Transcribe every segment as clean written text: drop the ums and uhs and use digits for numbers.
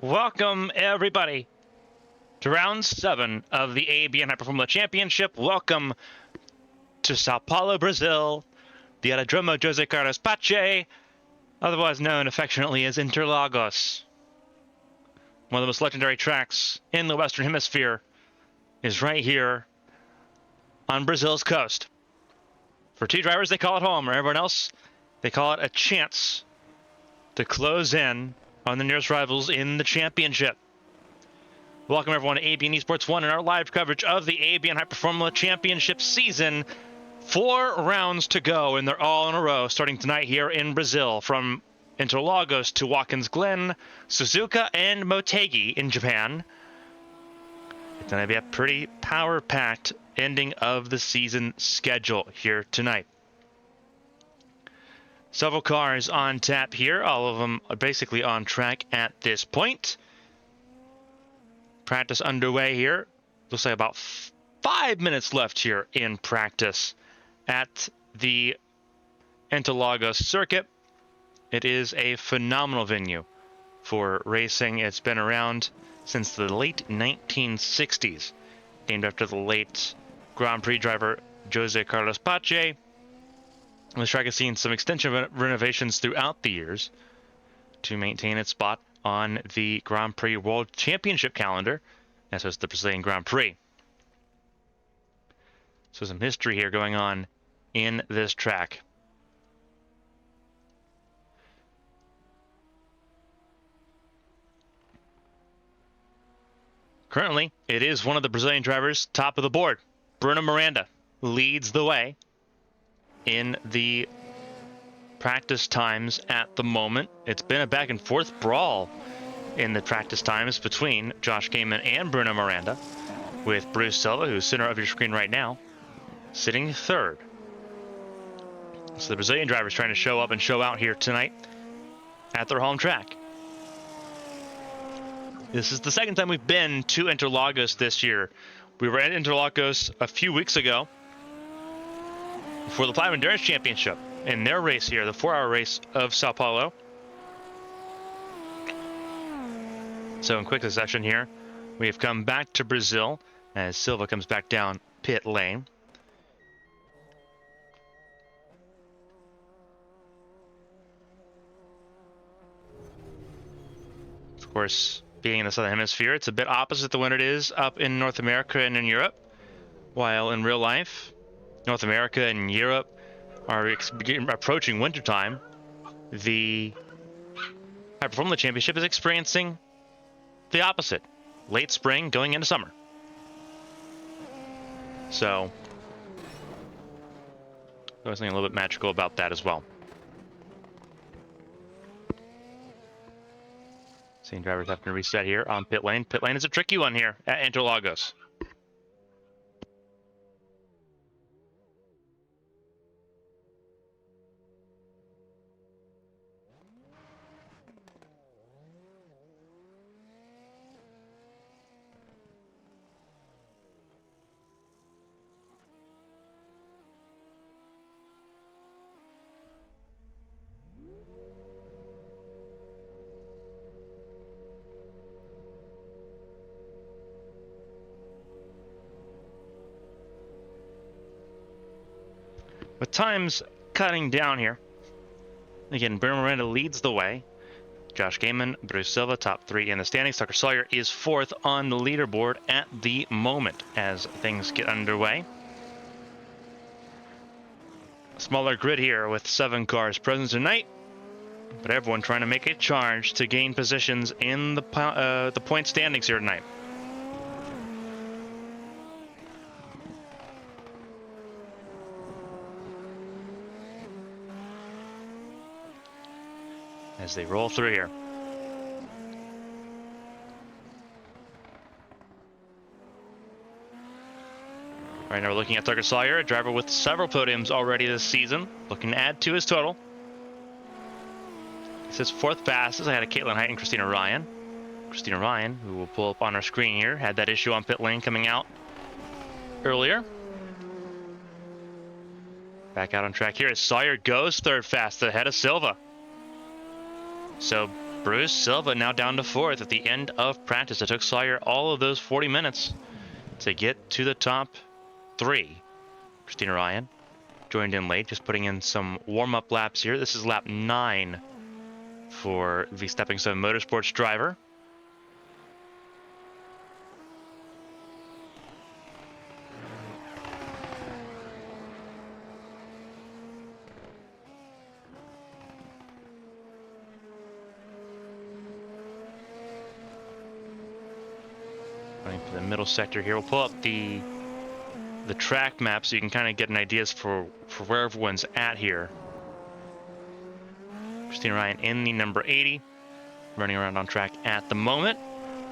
Welcome, everybody, to round 7 of the ABN High Formula Championship. Welcome to Sao Paulo, Brazil, the Autodromo Jose Carlos Pache, otherwise known affectionately as Interlagos. One of the most legendary tracks in the Western Hemisphere is right here on Brazil's coast. For two drivers, they call it home, or everyone else, they call it a chance to close in on the nearest rivals in the championship. Welcome everyone to ABN Esports 1 and our live coverage of the ABN High Formula Championship season. 4 rounds to go, and they're all in a row, starting tonight here in Brazil, from Interlagos to Watkins Glen, Suzuka, and Motegi in Japan. It's going to be a pretty power-packed ending of the season schedule here tonight. Several cars on tap here. All of them are basically on track at this point. Practice underway here. Looks like about 5 minutes left here in practice at the Interlagos circuit. It is a phenomenal venue for racing. It's been around since the late 1960s, named after the late Grand Prix driver Jose Carlos Pache. This track has seen some extension renovations throughout the years to maintain its spot on the Grand Prix World Championship calendar, as well as the Brazilian Grand Prix. So some history here going on in this track. Currently, it is one of the Brazilian drivers top of the board. Bruno Miranda leads the way in the practice times at the moment. It's been a back and forth brawl in the practice times between Josh Carmen and Bruno Miranda, with Bruce Silva, who's center of your screen right now, sitting third. So the Brazilian drivers trying to show up and show out here tonight at their home track. This is the second time we've been to Interlagos this year. We were at Interlagos a few weeks ago for the Platinum Endurance Championship in their race here, the 4-hour race of Sao Paulo. So in quick succession here, we have come back to Brazil as Silva comes back down pit lane. Of course, being in the Southern Hemisphere, it's a bit opposite to when it is up in North America and in Europe. While in real life, North America and Europe are approaching wintertime, the High Formula Championship is experiencing the opposite. Late spring going into summer. So, there's something a little bit magical about that as well. Seeing drivers having to reset here on pit lane. Pit lane is a tricky one here at Interlagos. With times cutting down here, again, Bruno Miranda leads the way. Josh Carmen, Bruce Silva, top 3 in the standings. Tucker Sawyer is 4th on the leaderboard at the moment as things get underway. A smaller grid here with 7 cars present tonight, but everyone trying to make a charge to gain positions in the point standings here tonight. As they roll through here. Right now we're looking at Tucker Sawyer, a driver with several podiums already this season, looking to add to his total. This is 4th fastest ahead of Caitlin Height and Christina Ryan. Christina Ryan, who will pull up on our screen here, had that issue on pit lane coming out earlier. Back out on track here as Sawyer goes 3rd fastest ahead of Silva. So Bruce Silva now down to 4th at the end of practice. It took Sawyer all of those 40 minutes to get to the top 3. Christina Ryan joined in late, just putting in some warm-up laps here. This is lap 9 for the Stepping Stone Motorsports driver. Running to the middle sector here. We'll pull up the track map so you can kind of get an idea for where everyone's at here. Christina Ryan in the number 80, running around on track at the moment.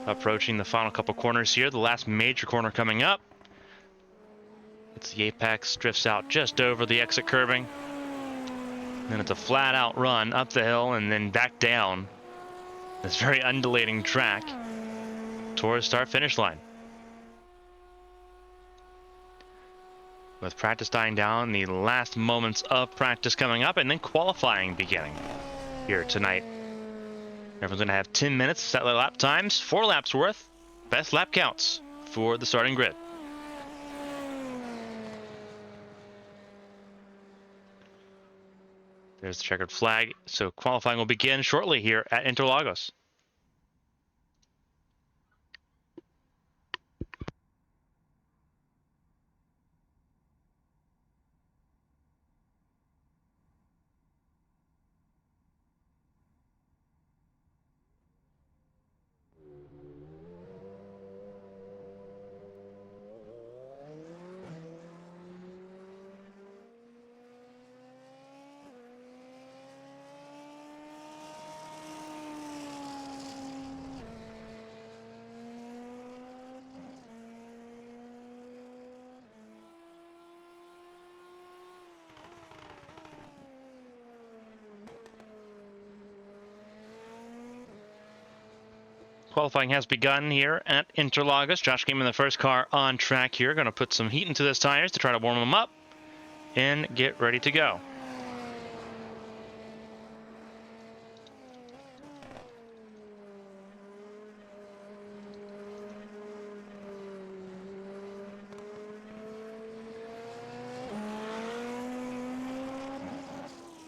Approaching the final couple corners here. The last major corner coming up. It's the apex, drifts out just over the exit curbing. Then it's a flat out run up the hill and then back down this very undulating track towards start finish line. With practice dying down, the last moments of practice coming up, and then qualifying beginning here tonight. Everyone's going to have 10 minutes to set their lap times, 4 laps worth. Best lap counts for the starting grid. There's the checkered flag. So qualifying will begin shortly here at Interlagos. Qualifying has begun here at Interlagos. Josh Game in the first car on track here. Going to put some heat into those tires to try to warm them up and get ready to go.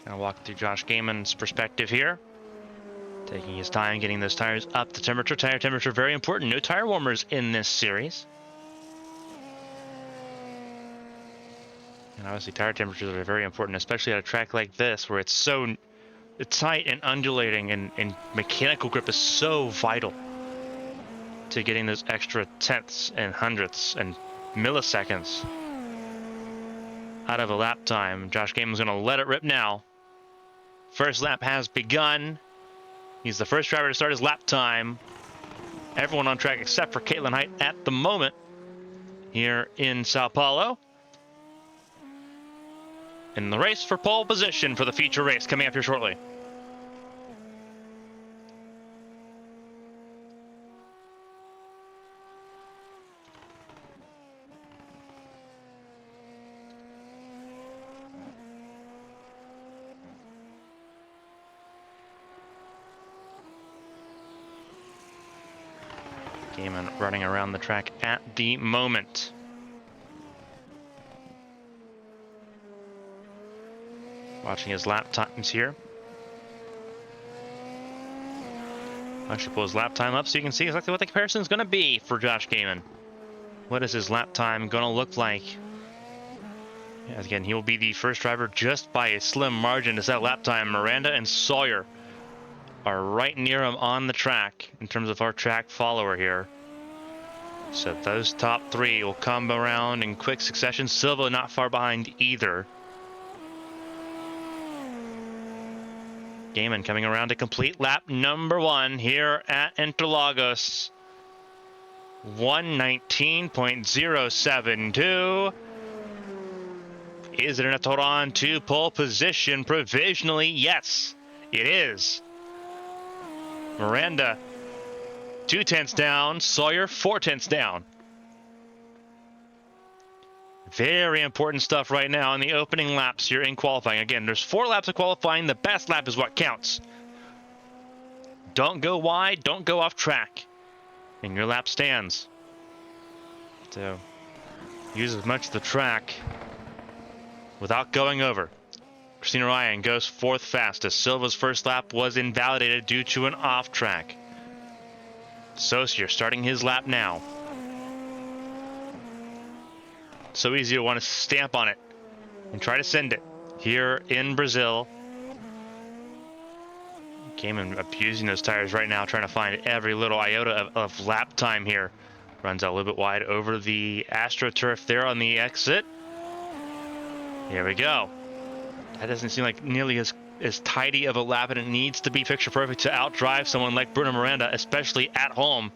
Going to walk through Josh Gaiman's perspective here. Taking his time getting those tires up to temperature. Tire temperature very important. No tire warmers in this series. And obviously tire temperatures are very important, especially at a track like this where it's so tight and undulating, and mechanical grip is so vital to getting those extra tenths and hundredths and milliseconds out of a lap time. Josh Gaiman's going to let it rip now. First lap has begun. He's the first driver to start his lap time. Everyone on track except for Caitlin Height at the moment here in Sao Paulo. In the race for pole position for the feature race coming up here shortly. Gaiman running around the track at the moment. Watching his lap times here. I'll actually pull his lap time up so you can see exactly what the comparison is going to be for Josh Gaiman. What is his lap time going to look like? Yeah, again, he will be the first driver just by a slim margin to set lap time. Miranda and Sawyer are right near him on the track in terms of our track follower here. So those top 3 will come around in quick succession. Silva not far behind either. Gaiman coming around to complete lap number 1 here at Interlagos. 1:19.072. Is it enough to hold on to pole position provisionally? Yes, it is. Miranda 2 tenths down, Sawyer 4 tenths down. Very important stuff right now in the opening laps here in qualifying. Again, there's 4 laps of qualifying. The best lap is what counts. Don't go wide, don't go off track. And your lap stands. So use as much of the track without going over. Christina Ryan goes fourth fastest. Silva's first lap was invalidated due to an off track. Saucier starting his lap now. So easy to want to stamp on it and try to send it here in Brazil. Cayman abusing those tires right now, trying to find every little iota of lap time here. Runs out a little bit wide over the AstroTurf there on the exit. Here we go. That doesn't seem like nearly as tidy of a lap, and it needs to be picture perfect to outdrive someone like Bruno Miranda, especially at home.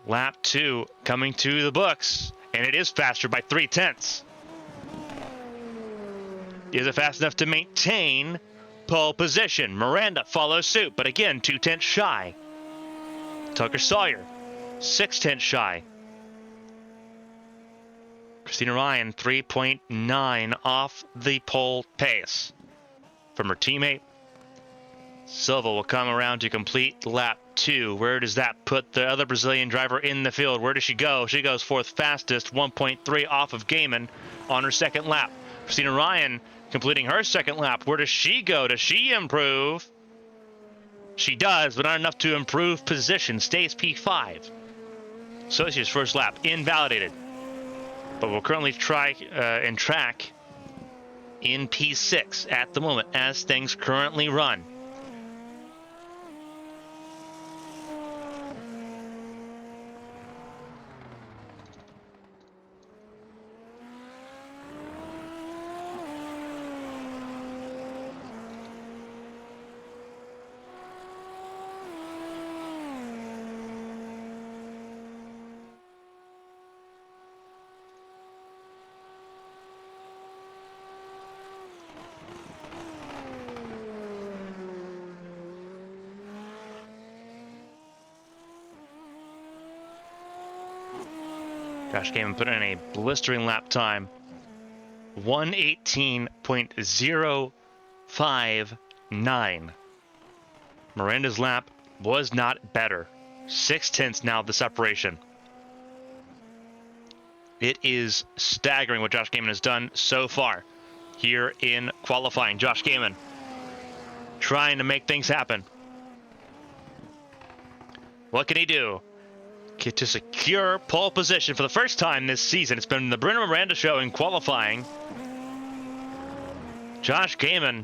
Lap 2 coming to the books, and it is faster by 0.3. Is it fast enough to maintain pole position? Miranda follows suit, but again, 0.2 shy. Tucker Sawyer, 0.6 shy. Christina Ryan, 3.9 off the pole pace from her teammate. Silva will come around to complete lap 2. Where does that put the other Brazilian driver in the field? Where does she go? She goes fourth fastest, 1.3 off of Gaiman on her second lap. Christina Ryan completing her second lap. Where does she go? Does she improve? She does, but not enough to improve position. Stays P5. Saucier's first lap invalidated. But we'll currently try and track in P6 at the moment as things currently run. Josh Gaiman put in a blistering lap time. 1:18.059. Miranda's lap was not better. 0.6 now the separation. It is staggering what Josh Gaiman has done so far here in qualifying. Josh Gaiman trying to make things happen. What can he do to secure pole position for the first time this season? It's been the Bruno Miranda show in qualifying. Josh Gaiman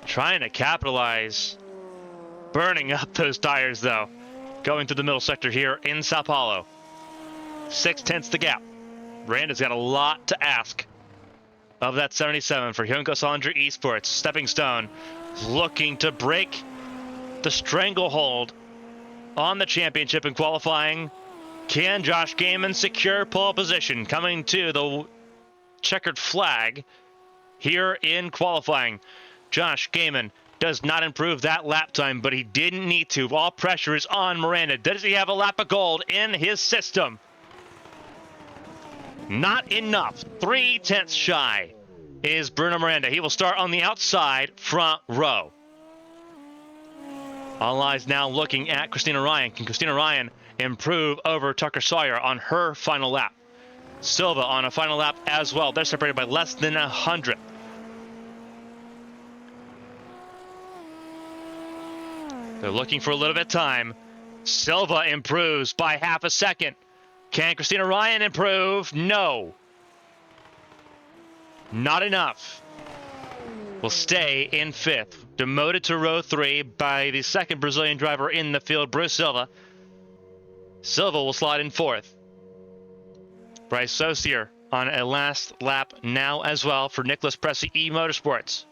trying to capitalize. Burning up those tires, though. Going through the middle sector here in Sao Paulo. 0.6 the gap. Miranda's got a lot to ask of that 77 for Hyunko Sandra Esports. Stepping Stone looking to break the stranglehold on the championship in qualifying. Can Josh Gaiman secure pole position coming to the checkered flag here in qualifying? Josh Gaiman does not improve that lap time, but he didn't need to. All pressure is on Miranda. Does he have a lap of gold in his system? Not enough. 0.3 shy is Bruno Miranda. He will start on the outside front row. All eyes now looking at Christina Ryan. Can Christina Ryan improve over Tucker Sawyer on her final lap? Silva on a final lap as well. They're separated by less than 100. They're looking for a little bit of time. Silva improves by half a second. Can Christina Ryan improve? No. Not enough. Will stay in fifth. Demoted to row 3 by the second Brazilian driver in the field, Bruce Silva. Silva will slide in fourth. Bryce Saucier on a last lap now as well for Nicholas Pressey eMotorsports.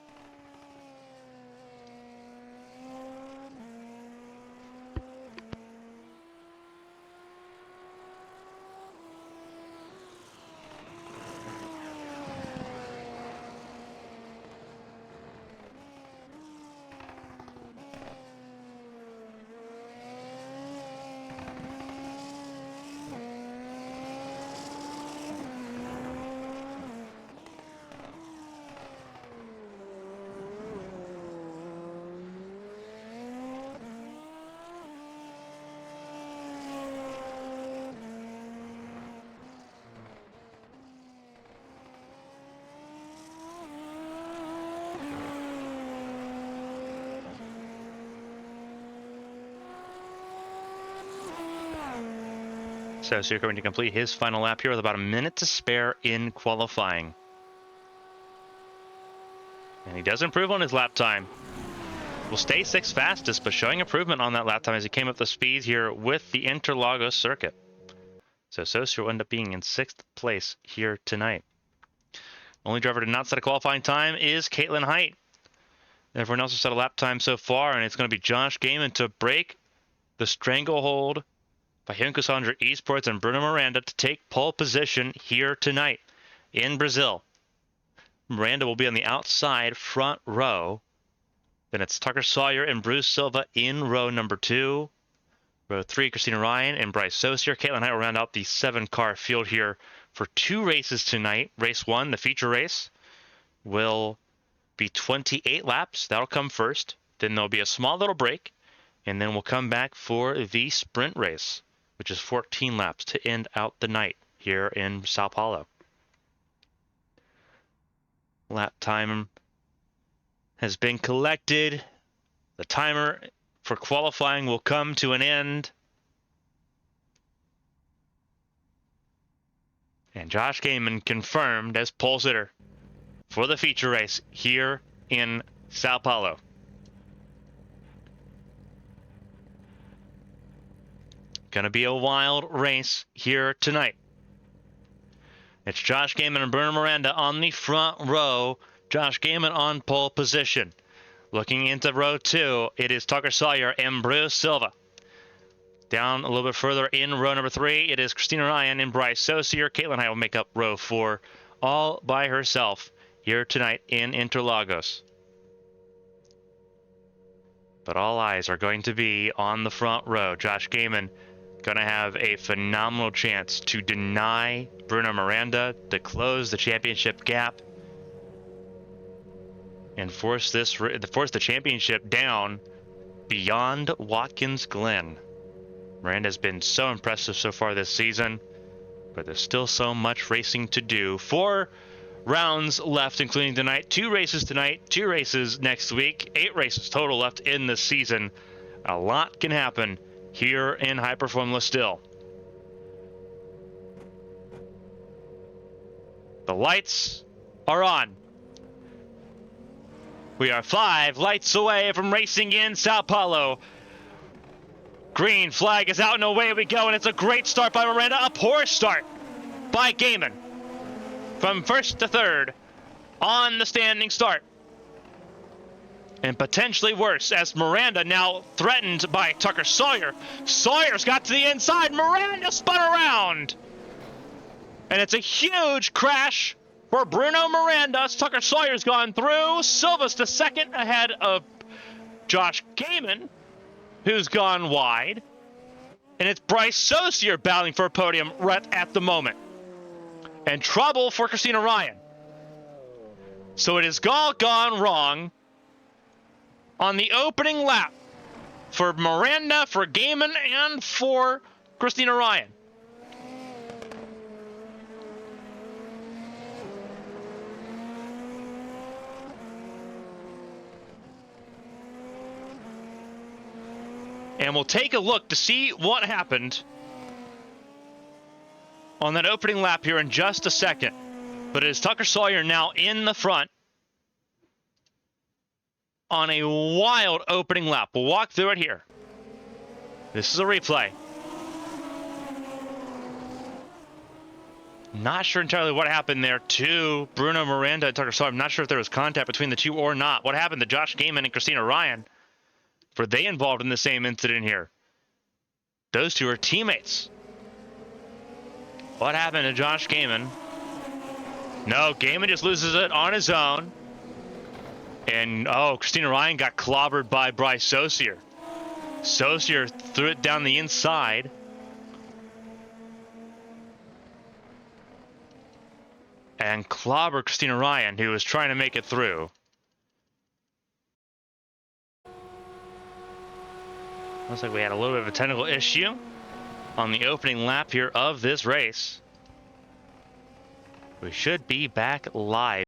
So you're going to complete his final lap here with about a minute to spare in qualifying. And he does improve on his lap time. Will stay 6th fastest, but showing improvement on that lap time as he came up the speed here with the Interlagos circuit. So Saucier will end up being in 6th place here tonight. Only driver to not set a qualifying time is Caitlin Height. Everyone else has set a lap time so far, and it's going to be Josh Gaiman to break the stranglehold by Hyunko Sandra Esports and Bruno Miranda to take pole position here tonight in Brazil. Miranda will be on the outside front row. Then it's Tucker Sawyer and Bruce Silva in row number 2. Row 3, Christina Ryan and Bryce Saucier. Caitlin Height will round out the 7-car field here for 2 races tonight. Race 1, the feature race, will be 28 laps. That'll come first. Then there'll be a small little break, and then we'll come back for the sprint race, which is 14 laps to end out the night here in Sao Paulo. Lap time has been collected. The timer for qualifying will come to an end. And Josh Gaiman confirmed as pole sitter for the feature race here in Sao Paulo. Gonna be a wild race here tonight. It's Josh Gaiman and Bruno Miranda on the front row. Josh Gaiman on pole position. Looking into row 2, it is Tucker Sawyer and Bruce Silva. Down a little bit further in row number 3, it is Christina Ryan and Bryce Saucier. Caitlin Height will make up row 4 all by herself here tonight in Interlagos. But all eyes are going to be on the front row. Josh Gaiman going to have a phenomenal chance to deny Bruno Miranda, to close the championship gap, and force the championship down beyond Watkins Glen. Miranda's been so impressive so far this season, but there's still so much racing to do. 4 rounds left, including tonight. 2 races tonight, 2 races next week. 8 races total left in the season. A lot can happen here in High Performula still. The lights are on. We are 5 lights away from racing in Sao Paulo. Green flag is out and away we go, and it's a great start by Miranda. A poor start by Gaiman from 1st to 3rd on the standing start. And potentially worse as Miranda now threatened by Tucker Sawyer. Sawyer's got to the inside. Miranda spun around. And it's a huge crash for Bruno Miranda. Tucker Sawyer's gone through. Silva's to 2nd ahead of Josh Gaiman, who's gone wide. And it's Bryce Saucier battling for a podium right at the moment. And trouble for Christina Ryan. So it has all gone wrong on the opening lap for Miranda, for Gaiman, and for Christina Ryan. And we'll take a look to see what happened on that opening lap here in just a second. But it is Tucker Sawyer now in the front on a wild opening lap. We'll walk through it here. This is a replay. Not sure entirely what happened there to Bruno Miranda and Tucker Sawyer. I'm not sure if there was contact between the two or not. What happened to Josh Gaiman and Christina Ryan? Were they involved in the same incident here? Those two are teammates. What happened to Josh Gaiman? No, Gaiman just loses it on his own. And, oh, Christina Ryan got clobbered by Bryce Saucier. Saucier threw it down the inside. And clobbered Christina Ryan, who was trying to make it through. Looks like we had a little bit of a technical issue on the opening lap here of this race. We should be back live.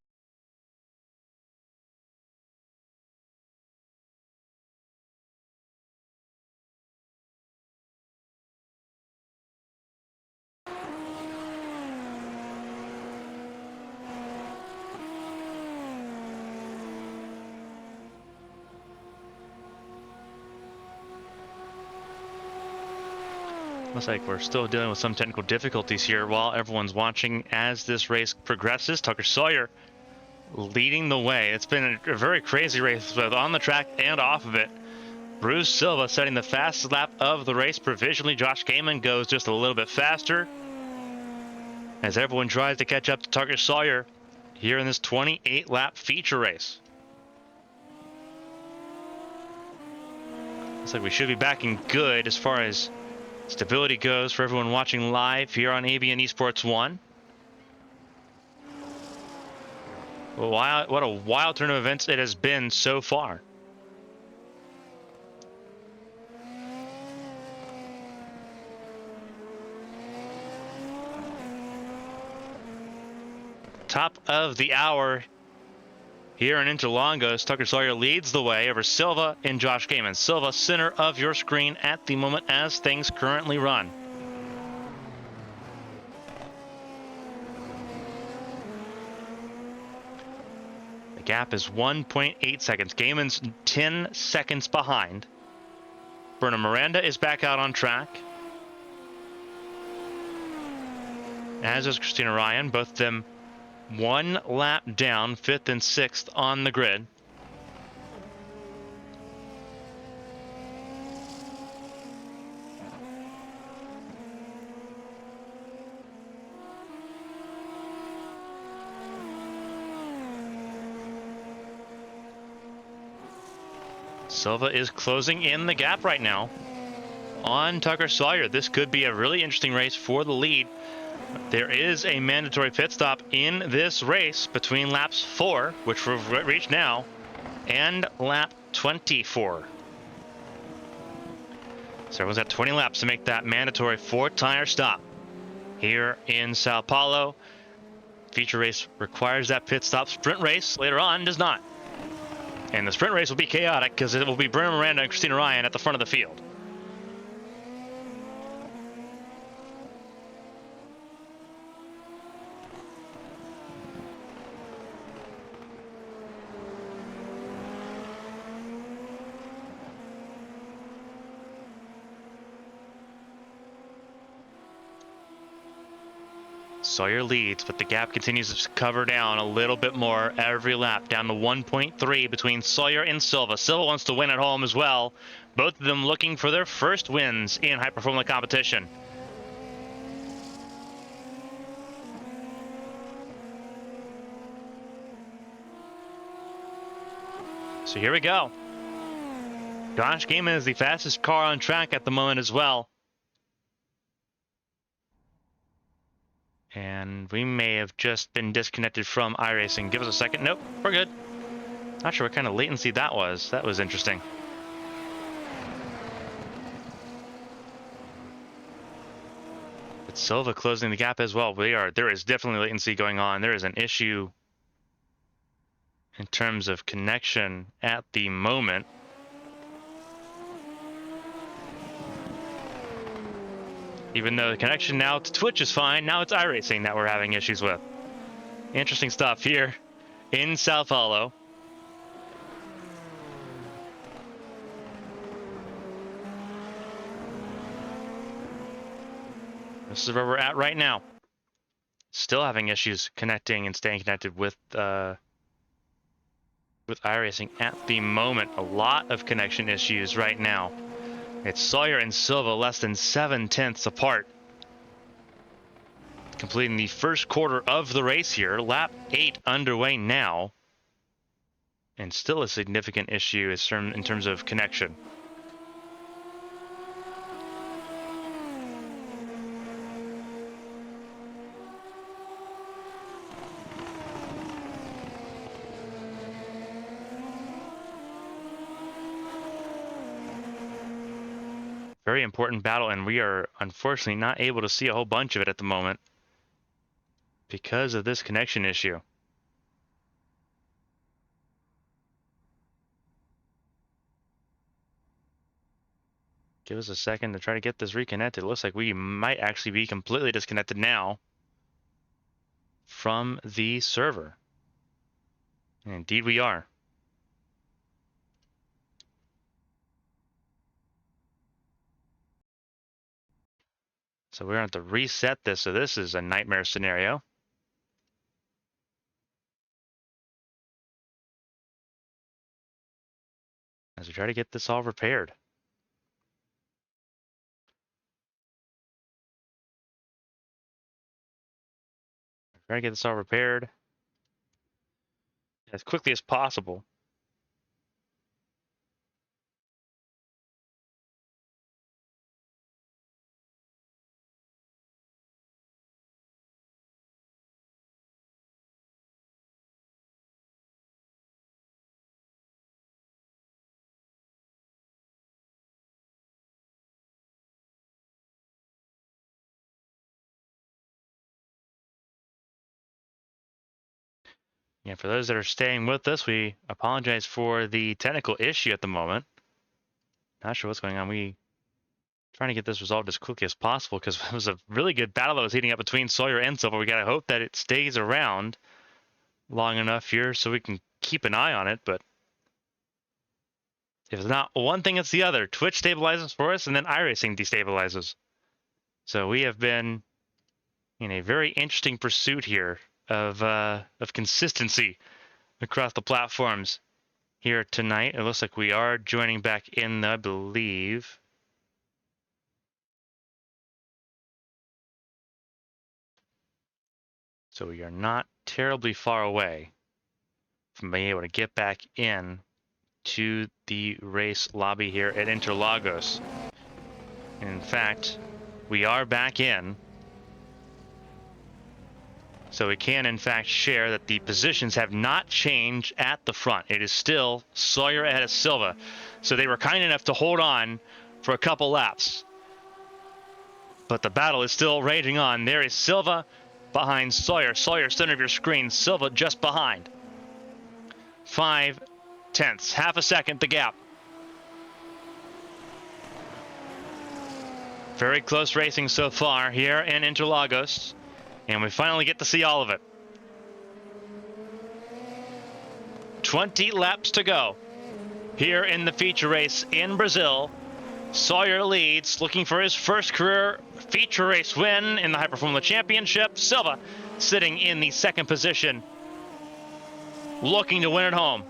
Looks like we're still dealing with some technical difficulties here while everyone's watching as this race progresses. Tucker Sawyer leading the way. It's been a very crazy race, both on the track and off of it. Bruce Silva setting the fastest lap of the race provisionally. Josh Kamen goes just a little bit faster as everyone tries to catch up to Tucker Sawyer here in this 28-lap feature race. Looks like we should be back in good as far as stability goes for everyone watching live here on ABN Esports 1. What a wild turn of events it has been so far. Top of the hour here in Interlagos. Tucker Sawyer leads the way over Silva and Josh Kamen. Silva, center of your screen at the moment as things currently run. The gap is 1.8 seconds. Kamen's 10 seconds behind. Bruno Miranda is back out on track, as is Christina Ryan, both of them 1 lap down, 5th and 6th on the grid. Silva is closing in the gap right now on Tucker Sawyer. This could be a really interesting race for the lead. There is a mandatory pit stop in this race between laps 4, which we've reached now, and lap 24. So everyone's got 20 laps to make that mandatory 4-tire stop here in Sao Paulo. Feature race requires that pit stop. Sprint race later on does not. And the sprint race will be chaotic because it will be Bruno Miranda and Christina Ryan at the front of the field. Sawyer leads, but the gap continues to cover down a little bit more every lap, down to 1.3 between Sawyer and Silva. Silva wants to win at home as well. Both of them looking for their first wins in high performance competition. So here we go. Josh Kamen is the fastest car on track at the moment as well. And we may have just been disconnected from iRacing. Give us a second. Nope, we're good. Not sure what kind of latency that was. That was interesting. But Silva closing the gap as well. There is definitely latency going on. There is an issue in terms of connection at the moment. Even though the connection now to Twitch is fine, now it's iRacing that we're having issues with. Interesting stuff here in Sao Paulo. This is where we're at right now. Still having issues connecting and staying connected with iRacing at the moment. A lot of connection issues right now. It's Sawyer and Silva less than 7/10 apart. Completing the first quarter of the race here. Lap 8 underway now. And still a significant issue in terms of connection. Very important battle, and we are unfortunately not able to see a whole bunch of it at the moment because of this connection issue. Give us a second to try to get this reconnected. It looks like we might actually be completely disconnected now from the server. And indeed we are. So we're going to have to reset this. So this is a nightmare scenario. As we try to get this all repaired. Try to get this all repaired as quickly as possible. Yeah, for those that are staying with us, we apologize for the technical issue at the moment. Not sure what's going on. We trying to get this resolved as quickly as possible because it was a really good battle that was heating up between Sawyer and Silva. We got to hope that it stays around long enough here so we can keep an eye on it. But if it's not one thing, it's the other. Twitch stabilizes for us, and then iRacing destabilizes. So we have been in a very interesting pursuit here of consistency across the platforms here tonight. It looks like we are joining back in, I believe. So we are not terribly far away from being able to get back in to the race lobby here at Interlagos. And in fact, we are back in. So we can in fact share that the positions have not changed at the front. It is still Sawyer ahead of Silva. So they were kind enough to hold on for a couple laps. But the battle is still raging on. There is Silva behind Sawyer. Sawyer, center of your screen. Silva just behind. 5/10, half a second the gap. Very close racing so far here in Interlagos. And we finally get to see all of it. 20 laps to go here in the feature race in Brazil. Sawyer leads, looking for his first career feature race win in the High Performance Championship. Silva sitting in the second position, looking to win at home.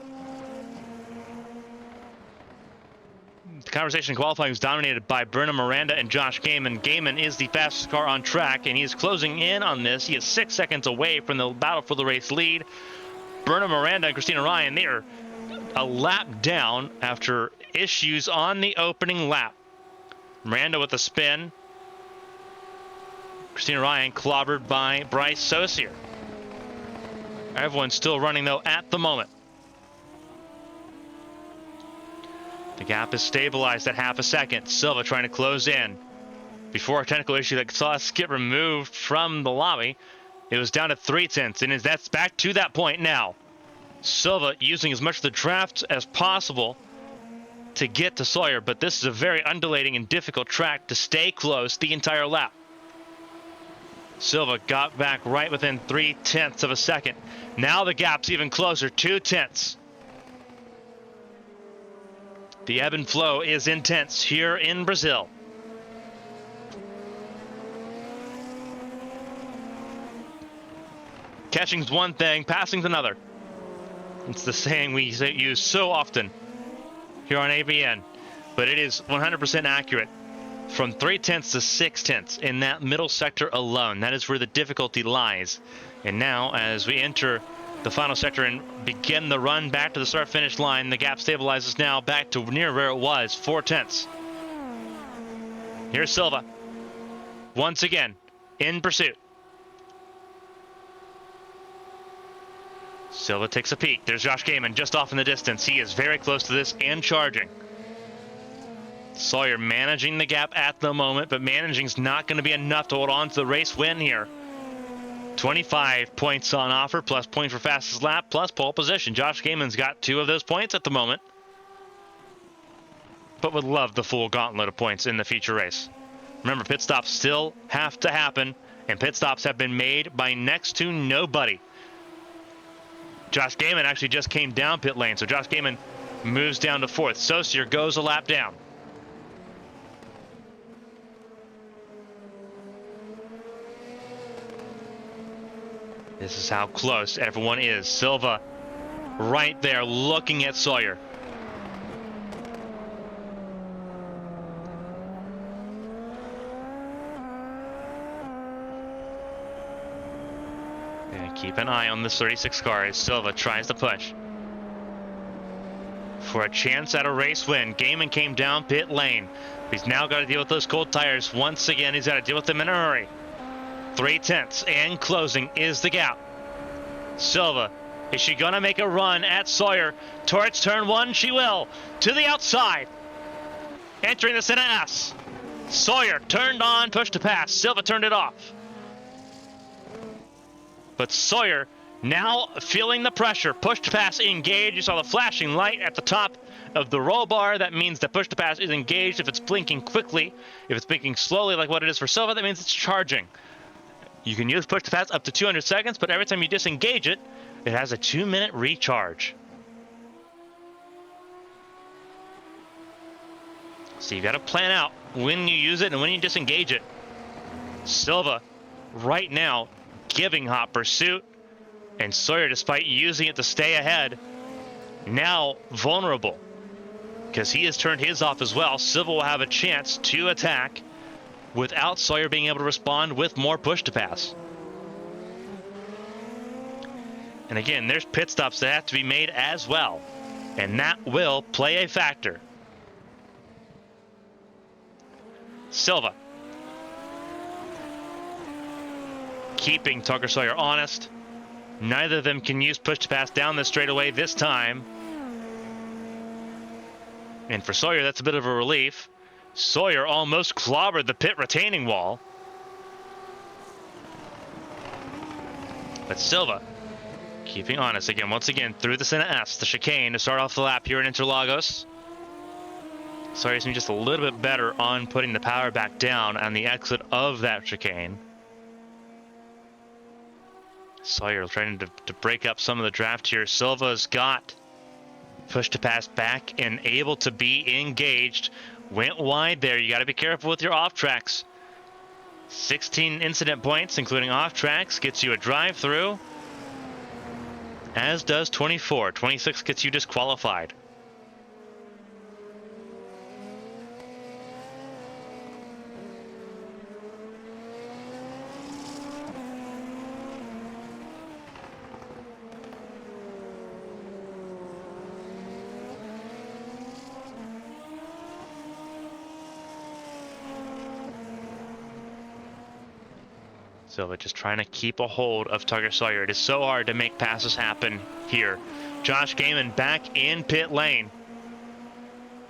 The conversation qualifying was dominated by Bruno Miranda and Josh Gaiman. Gaiman is the fastest car on track, and he is closing in on this. He is 6 seconds away from the battle for the race lead. Bruno Miranda and Christina Ryan, they are a lap down after issues on the opening lap. Miranda with a spin. Christina Ryan clobbered by Bryce Saucier. Everyone's still running, though, at the moment. The gap is stabilized at half a second. Silva trying to close in. Before a technical issue that saw us get removed from the lobby, it was down to 3/10, and that's back to that point now. Silva using as much of the draft as possible to get to Sawyer, but this is a very undulating and difficult track to stay close the entire lap. Silva got back right within 3/10 of a second. Now the gap's even closer, 2/10. The ebb and flow is intense here in Brazil. Catching's one thing, passing's another. It's the saying we use so often here on ABN, but it is 100% accurate. From 3/10 to 6/10 in that middle sector alone, that is where the difficulty lies. And now, as we enter the final sector and begin the run back to the start-finish line, the gap stabilizes now back to near where it was, 4/10. Here's Silva, once again, in pursuit. Silva takes a peek. There's Josh Gaiman just off in the distance. He is very close to this and charging. Sawyer managing the gap at the moment, but managing's not going to be enough to hold on to the race win here. 25 points on offer, plus point for fastest lap, plus pole position. Josh Gaiman's got 2 of those points at the moment, but would love the full gauntlet of points in the feature race. Remember, pit stops still have to happen, and pit stops have been made by next to nobody. Josh Gaiman actually just came down pit lane, so Josh Gaiman moves down to 4th. Saucier goes a lap down. This is how close everyone is. Silva right there looking at Sawyer. And keep an eye on this 36 car as Silva tries to push for a chance at a race win. Gaiman came down pit lane. He's now got to deal with those cold tires. Once again, he's got to deal with them in a hurry. 3/10 and closing is the gap. Silva, is she going to make a run at Sawyer? Towards turn one, she will. To the outside. Entering the Sienna S. Sawyer turned on, push to pass. Silva turned it off. But Sawyer now feeling the pressure. Push to pass engaged. You saw the flashing light at the top of the roll bar. That means the push to pass is engaged. If it's blinking quickly, if it's blinking slowly like what it is for Silva, that means it's charging. You can use push to pass up to 200 seconds, but every time you disengage it, it has a 2-minute recharge. So you got to plan out when you use it and when you disengage it. Silva right now giving hot pursuit, and Sawyer, despite using it to stay ahead, now vulnerable because he has turned his off as well. Silva will have a chance to attack without Sawyer being able to respond with more push to pass. And again, there's pit stops that have to be made as well, and that will play a factor. Silva keeping Tucker Sawyer honest. Neither of them can use push to pass down the straightaway this time. And for Sawyer, that's a bit of a relief. Sawyer almost clobbered the pit retaining wall. But Silva keeping honest again, once again, through the Sienna S, the chicane to start off the lap here in Interlagos. Sawyer's been just a little bit better on putting the power back down on the exit of that chicane. Sawyer trying to break up some of the draft here. Silva's got push to pass back and able to be engaged. Went wide there. You got to be careful with your off tracks. 16 incident points, including off tracks, gets you a drive through, as does 24. 26 gets you disqualified. Silva just trying to keep a hold of Tucker Sawyer. It is so hard to make passes happen here. Josh Gaiman back in pit lane.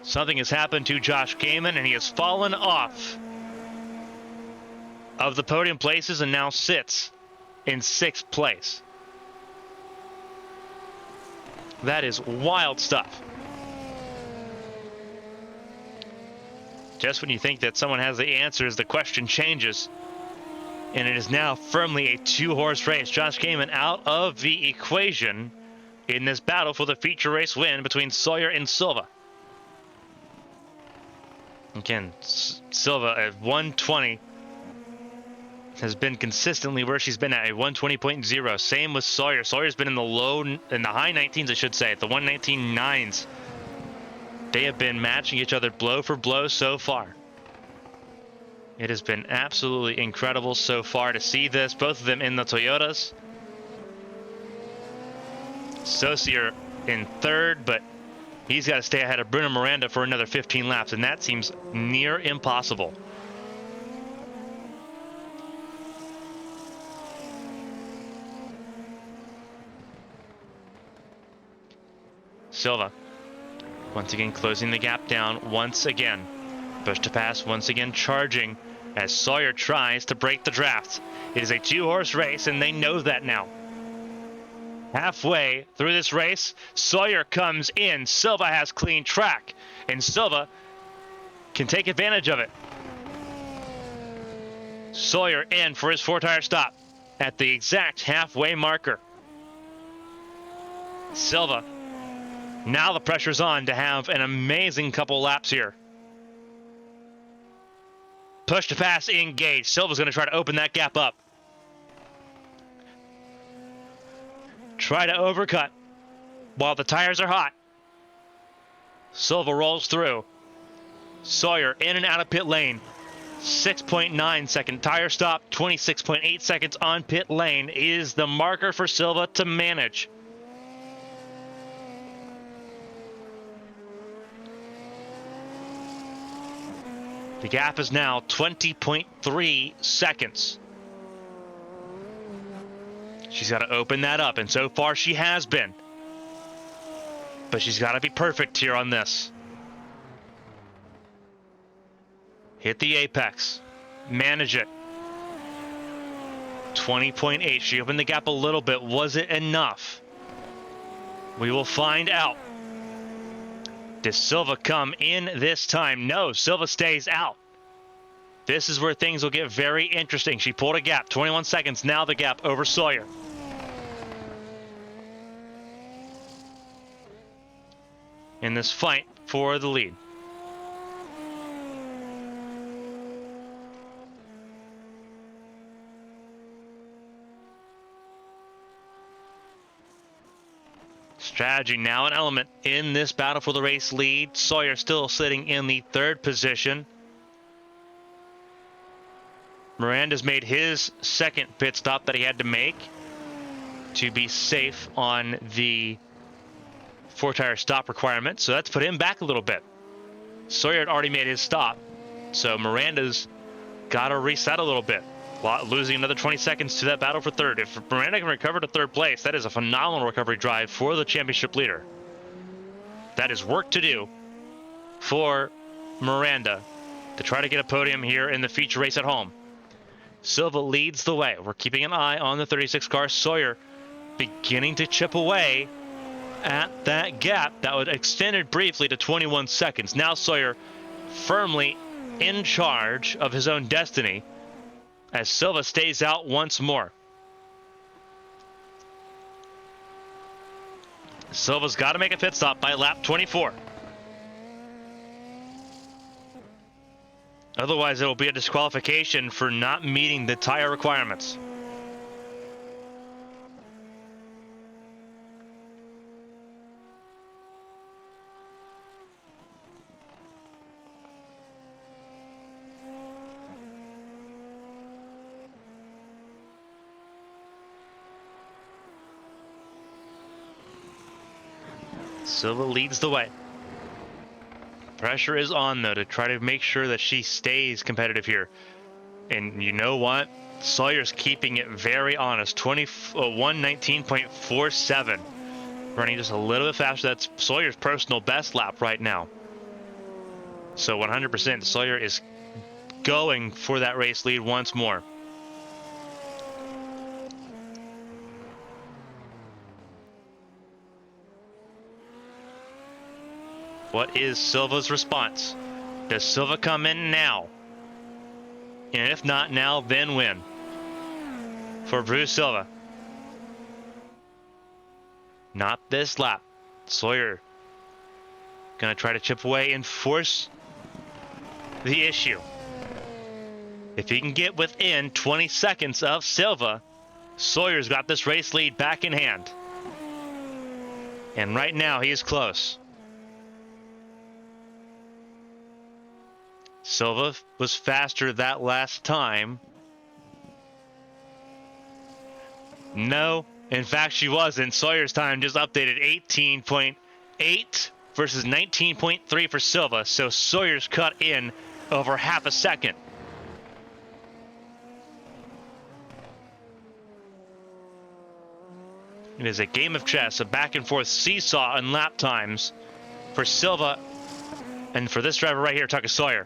Something has happened to Josh Gaiman, and he has fallen off of the podium places and now sits in 6th place. That is wild stuff. Just when you think that someone has the answers, the question changes. And it is now firmly a 2-horse race. Josh Gaiman out of the equation in this battle for the feature race win between Sawyer and Silva. Again, Silva at 120 has been consistently where she's been at, a 120.0. Same with Sawyer. Sawyer's been in the high 19s, I should say, at the 119.9s. They have been matching each other blow for blow so far. It has been absolutely incredible so far to see this. Both of them in the Toyotas. Saucier in 3rd, but he's got to stay ahead of Bruno Miranda for another 15 laps, and that seems near impossible. Silva once again closing the gap down once again. Push to pass once again charging as Sawyer tries to break the draft. It is a 2-horse race, and they know that now. Halfway through this race, Sawyer comes in. Silva has clean track, and Silva can take advantage of it. Sawyer in for his 4-tire stop at the exact halfway marker. Silva, now the pressure's on to have an amazing couple laps here. Push to pass engaged. Silva's going to try to open that gap up. try to overcut while the tires are hot. Silva rolls through. Sawyer in and out of pit lane. 6.9 second tire stop, 26.8 seconds on pit lane is the marker for Silva to manage. The gap is now 20.3 seconds. She's got to open that up, and so far she has been. But she's got to be perfect here on this. Hit the apex. Manage it. 20.8. She opened the gap a little bit. Was it enough? We will find out. Does Silva come in this time? No, Silva stays out. This is where things will get very interesting. She pulled a gap. 21 seconds. Now the gap over Sawyer. In this fight for the lead. Strategy now an element in this battle for the race lead. Sawyer still sitting in the third position. Miranda's made his second pit stop that he had to make to be safe on the 4-tire stop requirement. So that's put him back a little bit. Sawyer had already made his stop. So Miranda's got to reset a little bit. Losing another 20 seconds to that battle for third. If Miranda can recover to third place, that is a phenomenal recovery drive for the championship leader. That is work to do for Miranda to try to get a podium here in the feature race at home. Silva leads the way. We're keeping an eye on the 36 car. Sawyer beginning to chip away at that gap that was extended briefly to 21 seconds. Now Sawyer firmly in charge of his own destiny as Silva stays out once more. Silva's got to make a pit stop by lap 24. Otherwise, it will be a disqualification for not meeting the tire requirements. Silva leads the way. Pressure is on, though, to try to make sure that she stays competitive here. And you know what? Sawyer's keeping it very honest. 119.47. Running just a little bit faster. That's Sawyer's personal best lap right now. So 100% Sawyer is going for that race lead once more. What is Silva's response? Does Silva come in now? And if not now, then when? For Bruce Silva. Not this lap. Sawyer gonna try to chip away and force the issue. If he can get within 20 seconds of Silva, Sawyer's got this race lead back in hand. And right now he is close. Silva was faster that last time. No, in fact she wasn't. Sawyer's time just updated 18.8 versus 19.3 for Silva. So Sawyer's cut in over half a second. It is a game of chess, a back and forth seesaw in lap times for Silva and for this driver right here, Tucker Sawyer,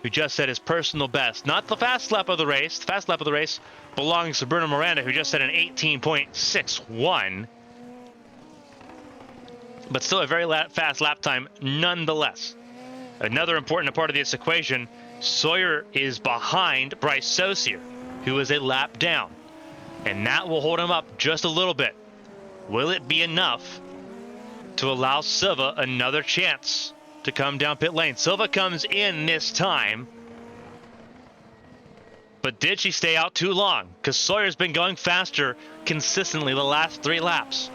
who just set his personal best. Not the fast lap of the race. The fast lap of the race belongs to Bruno Miranda, who just set an 18.61. But still a very fast lap time nonetheless. Another important part of this equation, Sawyer is behind Bryce Saucier, who is a lap down. And that will hold him up just a little bit. Will it be enough to allow Silva another chance to come down pit lane? Silva comes in this time, but but did she stay out too long? Because Sawyer's been going faster consistently the last 3 laps.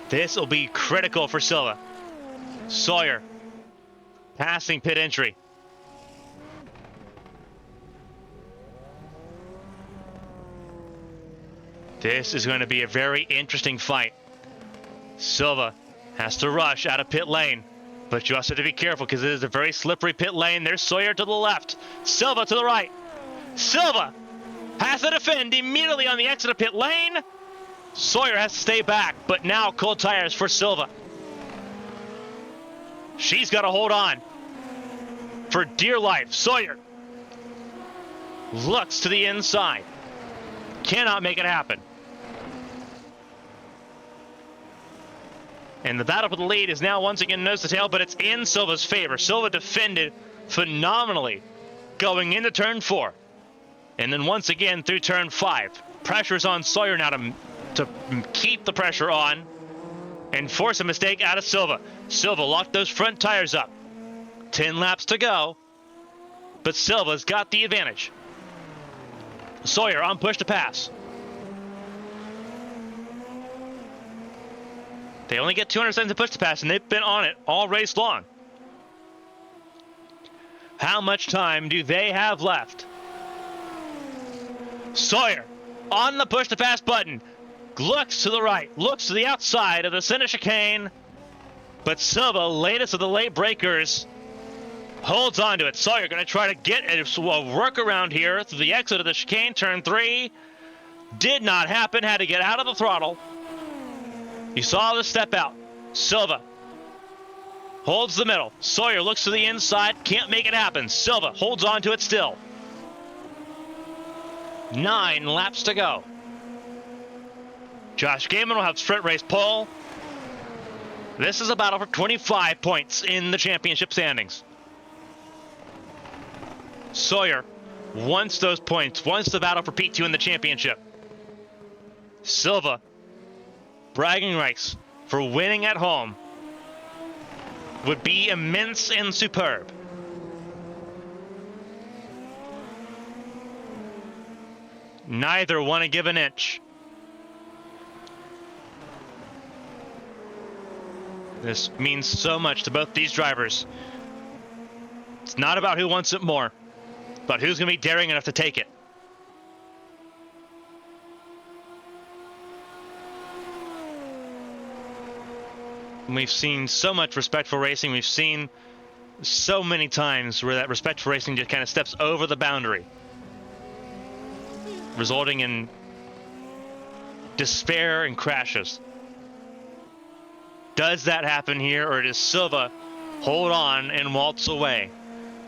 This will be critical for Silva. Sawyer passing pit entry. This is going to be a very interesting fight. Silva has to rush out of pit lane, but you also have to be careful because it is a very slippery pit lane. There's Sawyer to the left, Silva to the right. Silva has to defend immediately on the exit of pit lane. Sawyer has to stay back, but now cold tires for Silva. She's got to hold on for dear life. Sawyer looks to the inside. Cannot make it happen. And the battle for the lead is now once again nose to tail, but it's in Silva's favor. Silva defended phenomenally going into turn 4. And then once again through turn 5. Pressure's on Sawyer now to keep the pressure on and force a mistake out of Silva. Silva locked those front tires up. 10 laps to go, but Silva's got the advantage. Sawyer on push to pass. They only get 200 seconds to push to pass, and they've been on it all race long. How much time do they have left? Sawyer on the push to pass button. Looks to the right, looks to the outside of the center chicane, but Silva, latest of the late breakers, holds on to it. Sawyer going to try to get a workaround here through the exit of the chicane, turn 3. Did not happen, had to get out of the throttle. You saw the step out. Silva holds the middle. Sawyer looks to the inside, can't make it happen. Silva holds on to it still. 9 laps to go. Josh Gaiman will have sprint race pole. This is a battle for 25 points in the championship standings. Sawyer wants those points, wants the battle for P2 in the championship. Silva, bragging rights for winning at home would be immense and superb. Neither want to give an inch. This means so much to both these drivers. It's not about who wants it more, but who's going to be daring enough to take it. We've seen so much respectful racing. We've seen so many times where that respectful racing just kind of steps over the boundary, resulting in despair and crashes. Does that happen here, or does Silva hold on and waltz away?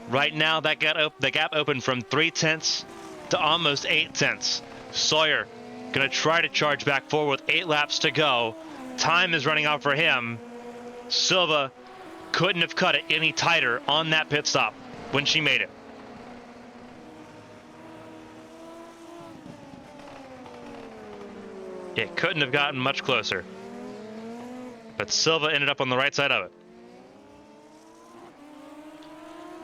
Right now, the gap opened from 0.3 to almost 0.8. Sawyer going to try to charge back forward with 8 laps to go. Time is running out for him. Silva couldn't have cut it any tighter on that pit stop when she made it. It couldn't have gotten much closer. But Silva ended up on the right side of it.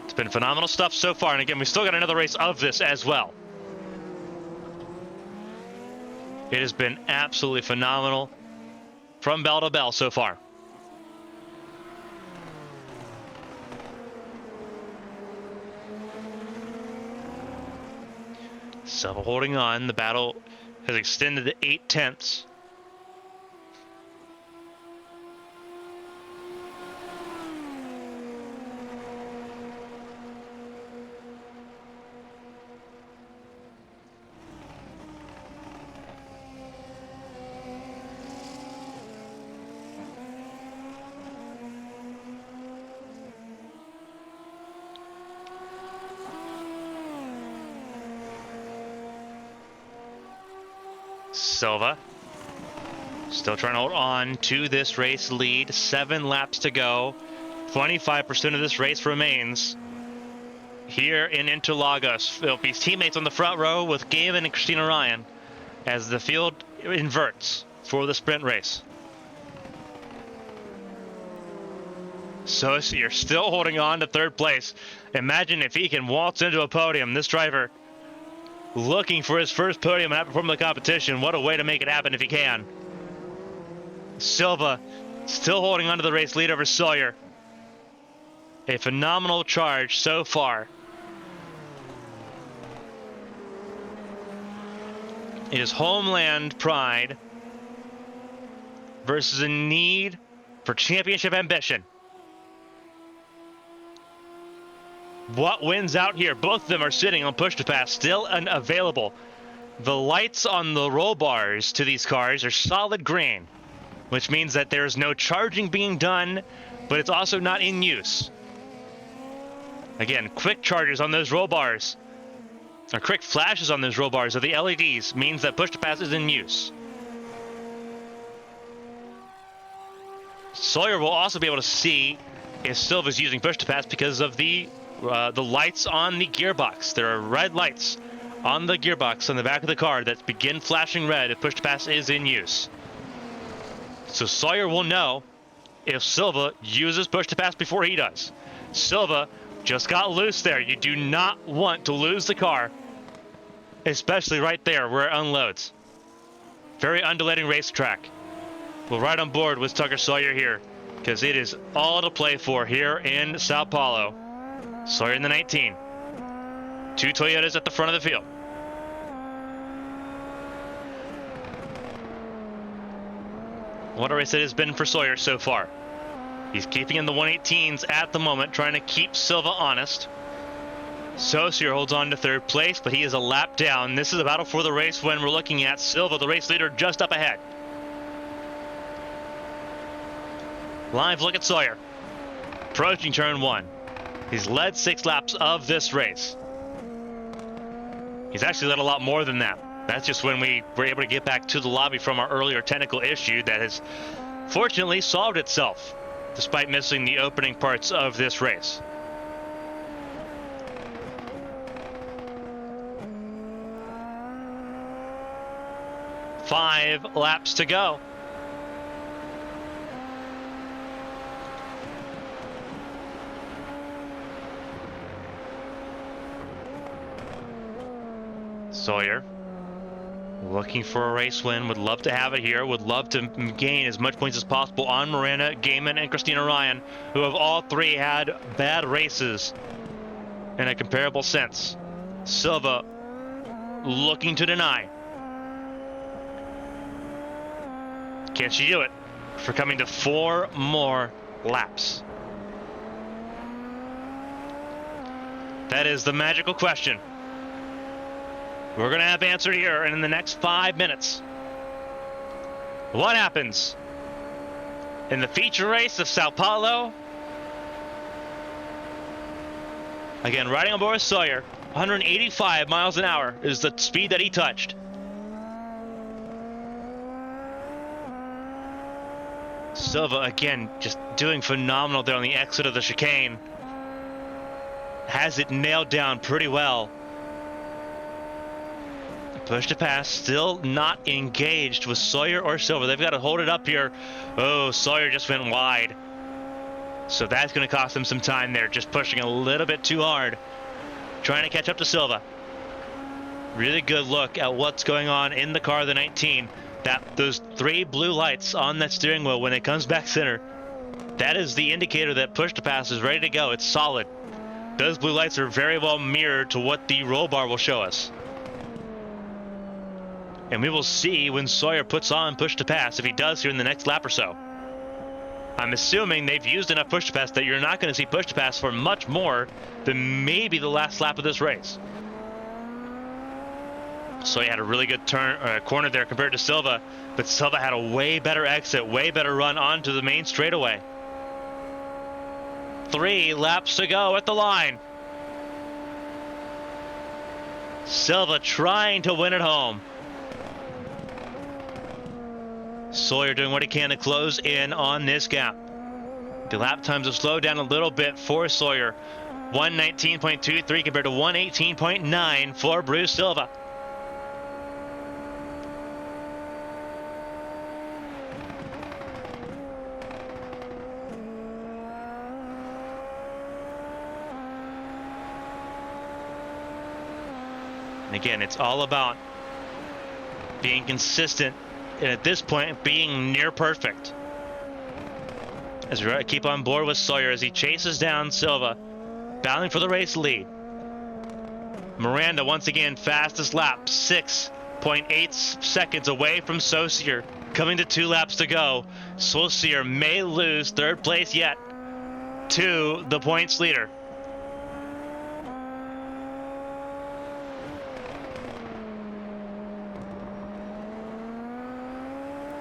It's been phenomenal stuff so far, and again, we still got another race of this as well. It has been absolutely phenomenal from bell to bell so far. Silva holding on. The battle has extended to 0.8. Silva still trying to hold on to this race lead. 7 laps to go. 25% of this race remains here in Interlagos. There'll be teammates on the front row with Gavin and Christina Ryan as the field inverts for the sprint race. So you're still holding on to third place. Imagine if he can waltz into a podium. This driver looking for his first podium and outperform the competition. What a way to make it happen if he can. Silva still holding on to the race lead over Sawyer. A phenomenal charge so far. It is homeland pride versus a need for championship ambition. What wins out here? Both of them are sitting on push to pass, still unavailable. The lights on the roll bars to these cars are solid green, which means that there's no charging being done, but it's also not in use. Again, quick charges on those roll bars, or quick flashes on those roll bars of the LEDs means that push to pass is in use. Sawyer will also be able to see if Silva's using push to pass because of the lights on the gearbox. There are red lights on the gearbox on the back of the car that begin flashing red if push to pass is in use. So Sawyer will know if Silva uses push to pass before he does. Silva just got loose there. You do not want to lose the car, especially right there where it unloads. Very undulating racetrack. We're right on board with Tucker Sawyer here because it is all to play for here in Sao Paulo. Sawyer in the 19. Two Toyotas at the front of the field. What a race it has been for Sawyer so far. He's keeping in the 118s at the moment, trying to keep Silva honest. Saucier holds on to third place, but he is a lap down. This is a battle for the race when we're looking at Silva, the race leader, just up ahead. Live look at Sawyer. Approaching turn one. He's led 6 laps of this race. He's actually led a lot more than that. That's just when we were able to get back to the lobby from our earlier technical issue that has fortunately solved itself, despite missing the opening parts of this race. Five laps to go. Sawyer looking for a race win, would love to have it here, would love to gain as much points as possible on Miranda, Gaiman, and Christina Ryan, who have all three had bad races in a comparable sense. Silva looking to deny. Can she do it for coming to 4 more laps? That is the magical question. We're going to have answered here in the next 5 minutes. What happens in the feature race of Sao Paulo? Again, riding on board Sawyer, 185 miles an hour is the speed that he touched. Silva, again, just doing phenomenal there on the exit of the chicane. Has it nailed down pretty well. Push to pass, still not engaged with Sawyer or Silva. They've got to hold it up here. Oh, Sawyer just went wide. So that's going to cost them some time there, just pushing a little bit too hard. Trying to catch up to Silva. Really good look at what's going on in the car, the 19. Those 3 blue lights on that steering wheel when it comes back center, that is the indicator that push to pass is ready to go. It's solid. Those blue lights are very well mirrored to what the roll bar will show us. And we will see when Sawyer puts on push to pass, if he does here in the next lap or so. I'm assuming they've used enough push to pass that you're not going to see push to pass for much more than maybe the last lap of this race. Sawyer had a really good corner there compared to Silva, but Silva had a way better exit, way better run onto the main straightaway. 3 laps to go at the line. Silva trying to win at home. Sawyer doing what he can to close in on this gap. The lap times have slowed down a little bit for Sawyer. 119.23 compared to 118.9 for Bruce Silva. And again, it's all about being consistent and at this point being near perfect. As we keep on board with Sawyer as he chases down Silva, battling for the race lead. Miranda once again fastest lap, 6.8 seconds away from Saucier, coming to 2 laps to go. Saucier may lose third place yet to the points leader.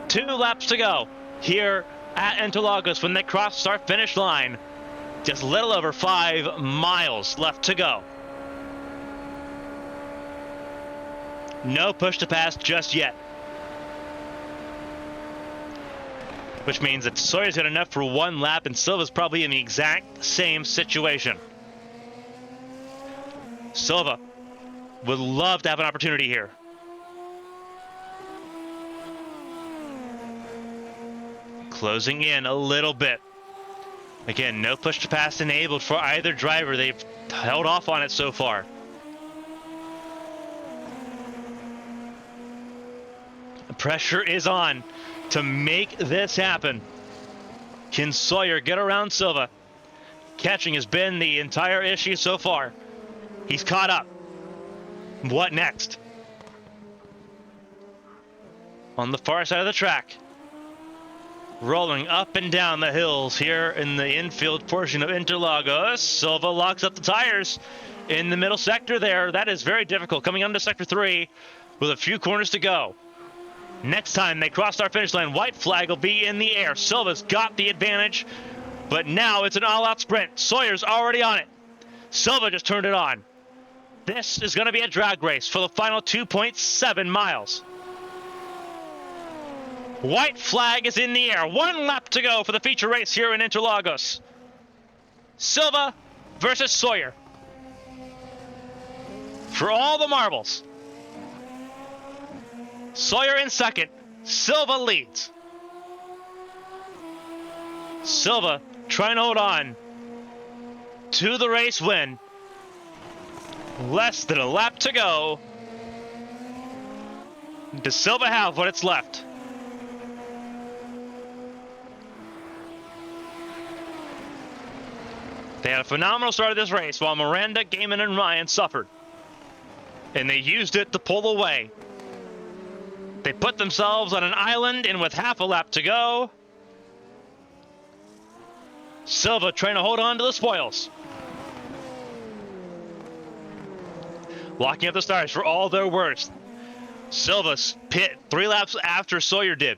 Two laps to go here at Interlagos when they cross start finish line. Just a little over 5 miles left to go. No push to pass just yet. Which means that Sawyer's got enough for 1 lap and Silva's probably in the exact same situation. Silva would love to have an opportunity here. Closing in a little bit. Again, no push to pass enabled for either driver. They've held off on it so far. The pressure is on to make this happen. Can Sawyer get around Silva? Catching has been the entire issue so far. He's caught up. What next? On the far side of the track. Rolling up and down the hills here in the infield portion of Interlagos. Silva locks up the tires in the middle sector there. That is very difficult. Coming onto sector 3 with a few corners to go. Next time they cross our finish line, white flag will be in the air. Silva's got the advantage, but now it's an all-out sprint. Sawyer's already on it. Silva just turned it on. This is going to be a drag race for the final 2.7 miles. White flag is in the air. 1 lap to go for the feature race here in Interlagos. Silva versus Sawyer. For all the marbles. Sawyer in second. Silva leads. Silva trying to hold on to the race win. Less than a lap to go. Does Silva have what it's left? They had a phenomenal start of this race while Miranda, Gaiman, and Ryan suffered. And they used it to pull away. They put themselves on an island, and with half a lap to go, Silva trying to hold on to the spoils. Locking up the stars for all their worst. Silva pit 3 laps after Sawyer did.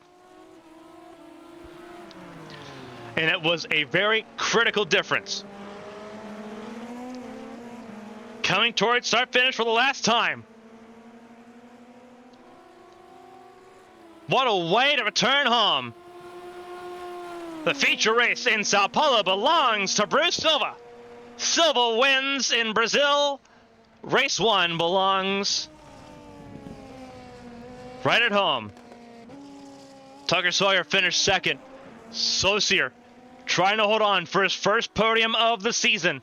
And it was a very critical difference. Coming towards start finish for the last time. What a way to return home. The feature race in Sao Paulo belongs to Bruce Silva. Silva wins in Brazil. Race 1 belongs right at home. Tucker Sawyer finished second. Saucier trying to hold on for his first podium of the season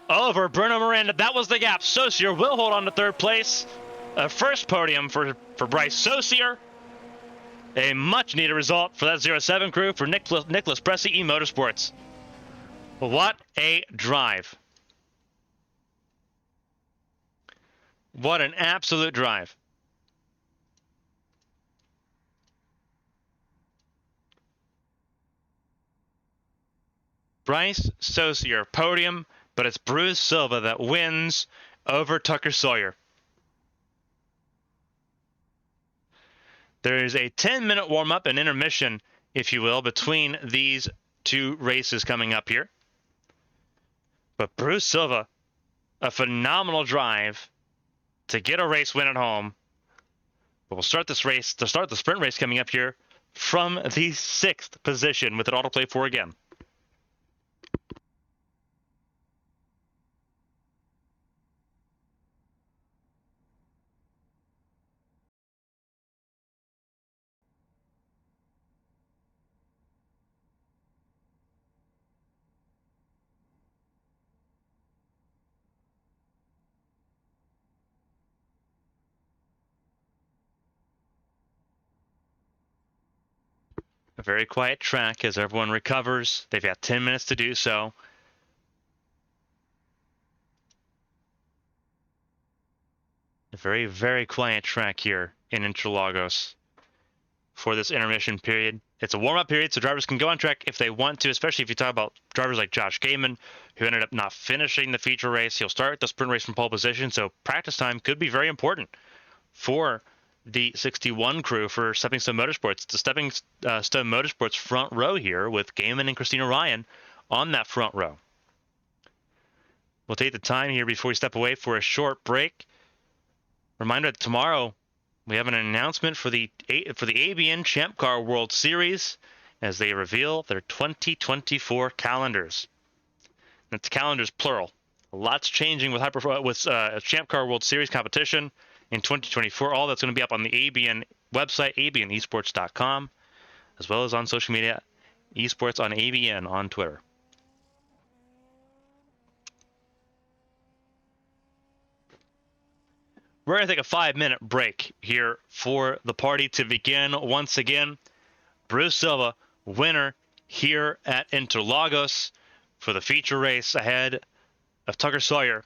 over Bruno Miranda. That was the gap. Saucier will hold on to third place. A first podium for Bryce Saucier. A much-needed result for that 07 crew for Nicholas Pressey eMotorsports. What a drive. What an absolute drive. Bryce Saucier, podium, but it's Bruce Silva that wins over Tucker Sawyer. There is a 10-minute warm-up and intermission, if you will, between these 2 races coming up here. But Bruce Silva, a phenomenal drive to get a race win at home. But we'll start this race, to start the sprint race coming up here, from the 6th position with an autoplay 4 again. very quiet track as everyone recovers. They've got 10 minutes to do so. A very, very quiet track here in Interlagos for this intermission period. It's a warm-up period, so drivers can go on track if they want to, especially if you talk about drivers like Josh Gaiman, who ended up not finishing the feature race. He'll start the sprint race from pole position, so practice time could be very important for the 61 crew for Stepping Stone Motorsports. It's the Stepping Stone Motorsports front row here with Gaiman and Christina Ryan on that front row. We'll take the time here before we step away for a short break. Reminder that tomorrow we have an announcement for the ABN Champ Car World Series as they reveal their 2024 calendars. That's calendars plural. Lots changing with Champ Car World Series competition in 2024. All that's going to be up on the ABN website, abnesports.com, as well as on social media, esports on ABN on Twitter. We're going to take a 5-minute break here for the party to begin once again. Bruce Silva, winner here at Interlagos for the feature race ahead of Tucker Sawyer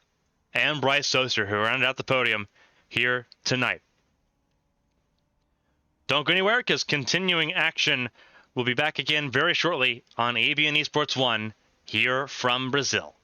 and Bryce Soster, who rounded out the podium here tonight. Don't go anywhere, because continuing action will be back again very shortly on ABN Esports 1 here from Brazil.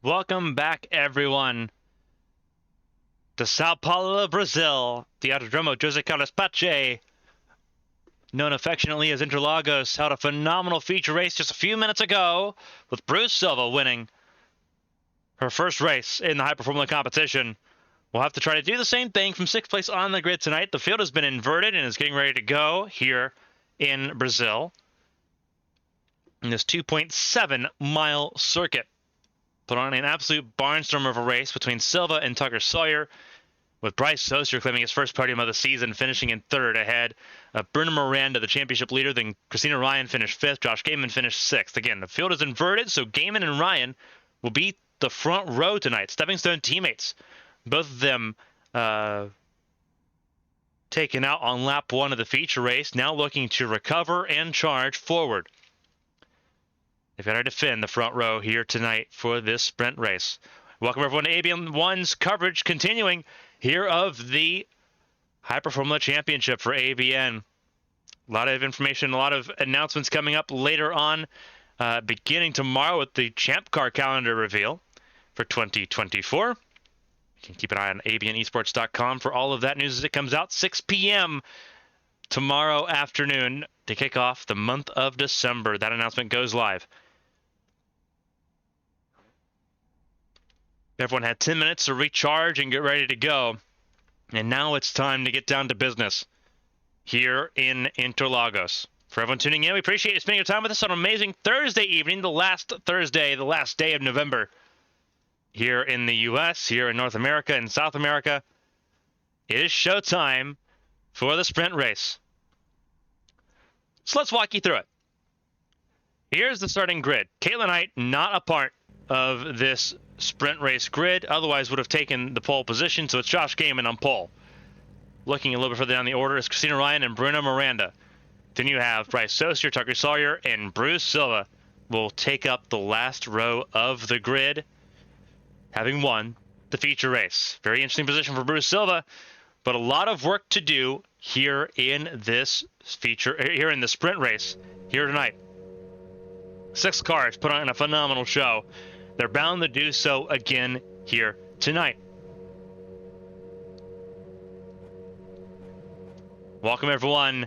Welcome back, everyone, to Sao Paulo, Brazil. The Autodromo José Carlos Pache, known affectionately as Interlagos, held a phenomenal feature race just a few minutes ago, with Bruce Silva winning her first race in the High Performance competition. We'll have to try to do the same thing from 6th place on the grid tonight. The field has been inverted and is getting ready to go here in Brazil in this 2.7-mile circuit. Put on an absolute barnstormer of a race between Silva and Tucker Sawyer, with Bryce Saucier claiming his first podium of the season, finishing in 3rd ahead of Bruno Miranda, the championship leader. Then Christina Ryan finished 5th. Josh Gaiman finished 6th. Again, the field is inverted, so Gaiman and Ryan will be the front row tonight. Stepping Stone teammates. Both of them taken out on lap 1 of the feature race, now looking to recover and charge forward. They've got to defend the front row here tonight for this sprint race. Welcome everyone to ABN 1's coverage, continuing here of the Hyper Formula Championship for ABN. A lot of information, a lot of announcements coming up later on, beginning tomorrow with the Champ Car calendar reveal for 2024. You can keep an eye on abnesports.com for all of that news as it comes out. 6 p.m. tomorrow afternoon to kick off the month of December. That announcement goes live. Everyone had 10 minutes to recharge and get ready to go. And now it's time to get down to business here in Interlagos. For everyone tuning in, we appreciate you spending your time with us on an amazing Thursday evening, the last Thursday, the last day of November here in the U.S., here in North America and South America. It is showtime for the sprint race. So let's walk you through it. Here's the starting grid. Caitlin Height not a part of this sprint race grid, otherwise would have taken the pole position, so it's Josh Gaiman on pole. Looking a little bit further down the order is Christina Ryan and Bruno Miranda. Then you have Bryce Saucier, Tucker Sawyer, and Bruce Silva will take up the last row of the grid, having won the feature race. Very interesting position for Bruce Silva, but a lot of work to do here in this here in the sprint race here tonight. 6 cars put on a phenomenal show. They're bound to do so again here tonight. Welcome everyone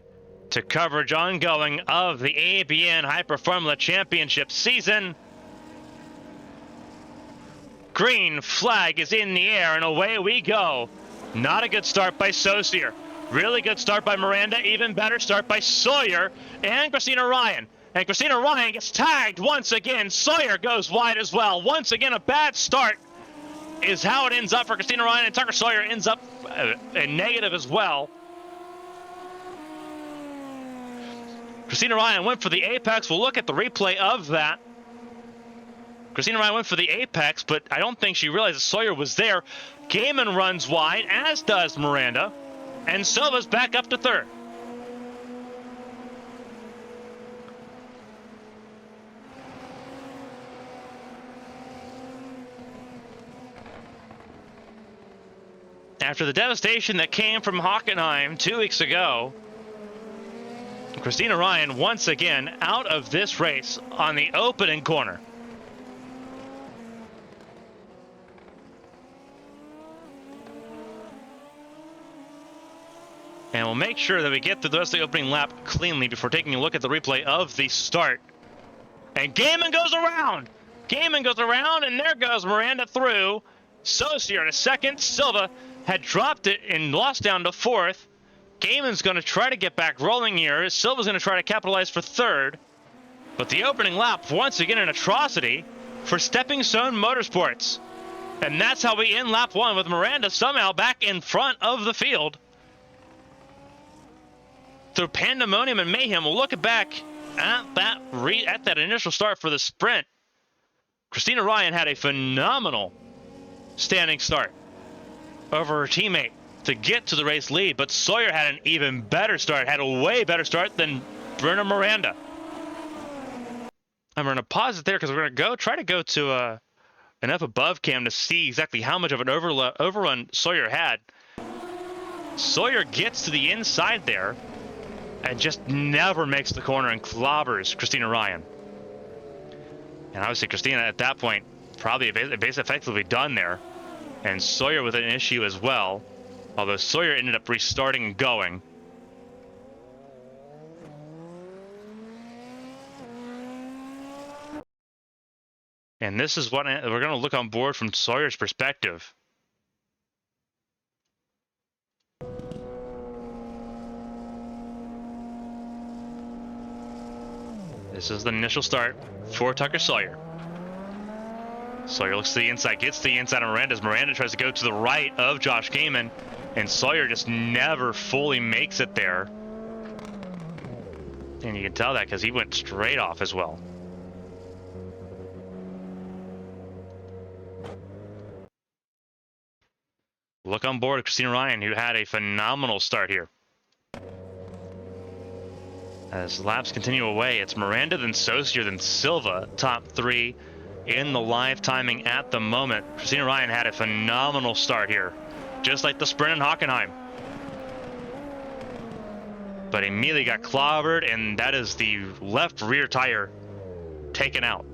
to coverage ongoing of the ABN Hyper Formula Championship season. Green flag is in the air and away we go. Not a good start by Saucier. Really good start by Miranda. Even better start by Sawyer and Christina Ryan. And Christina Ryan gets tagged once again. Sawyer goes wide as well. Once again, a bad start is how it ends up for Christina Ryan, and Tucker Sawyer ends up a negative as well. Christina Ryan went for the apex. We'll look at the replay of that. Christina Ryan went for the apex, but I don't think she realized that Sawyer was there. Gaiman runs wide, as does Miranda, and Silva's back up to 3rd. After the devastation that came from Hockenheim 2 weeks ago, Christina Ryan once again out of this race on the opening corner. And we'll make sure that we get through the rest of the opening lap cleanly before taking a look at the replay of the start. And Gaiman goes around! Gaiman goes around, and there goes Miranda through. Saucier in a second. Silva had dropped it and lost down to 4th. Gaiman's going to try to get back rolling here. Silva's going to try to capitalize for 3rd. But the opening lap, once again, an atrocity for Stepping Stone Motorsports. And that's how we end lap 1 with Miranda somehow back in front of the field. Through pandemonium and mayhem, we'll look back at that initial start for the sprint. Christina Ryan had a phenomenal standing start over her teammate to get to the race lead, but Sawyer had an even better start, had a way better start than Bruno Miranda. I'm going to pause it there because we're going to try to go to an up above cam to see exactly how much of an overrun Sawyer had. Sawyer gets to the inside there and just never makes the corner and clobbers Christina Ryan. And obviously Christina at that point probably effectively done there. And Sawyer with an issue as well, although Sawyer ended up restarting and going. And this is what we're going to look on board from Sawyer's perspective. This is the initial start for Tucker Sawyer. Sawyer looks to the inside, gets to the inside of Miranda as Miranda tries to go to the right of Josh Kamen, and Sawyer just never fully makes it there. And you can tell that because he went straight off as well. Look on board Christina Ryan, who had a phenomenal start here. As laps continue away, it's Miranda, then Saucier, then Silva, top three in the live timing at the moment. Christina Ryan had a phenomenal start here, just like the sprint in Hockenheim. But immediately got clobbered, and that is the left rear tire taken out.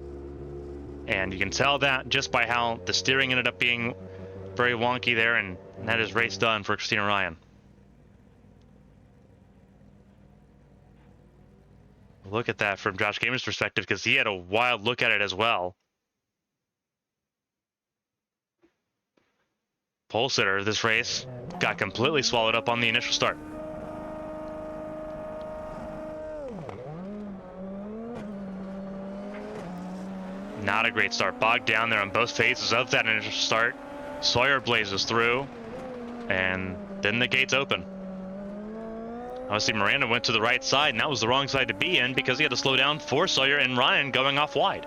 And you can tell that just by how the steering ended up being very wonky there, and that is race done for Christina Ryan. Look at that from Josh Gamer's perspective, because he had a wild look at it as well. Pole sitter of this race got completely swallowed up on the initial start. Not a great start. Bogged down there on both phases of that initial start. Sawyer blazes through, and then the gates open. Obviously, Miranda went to the right side, and that was the wrong side to be in because he had to slow down for Sawyer and Ryan going off wide.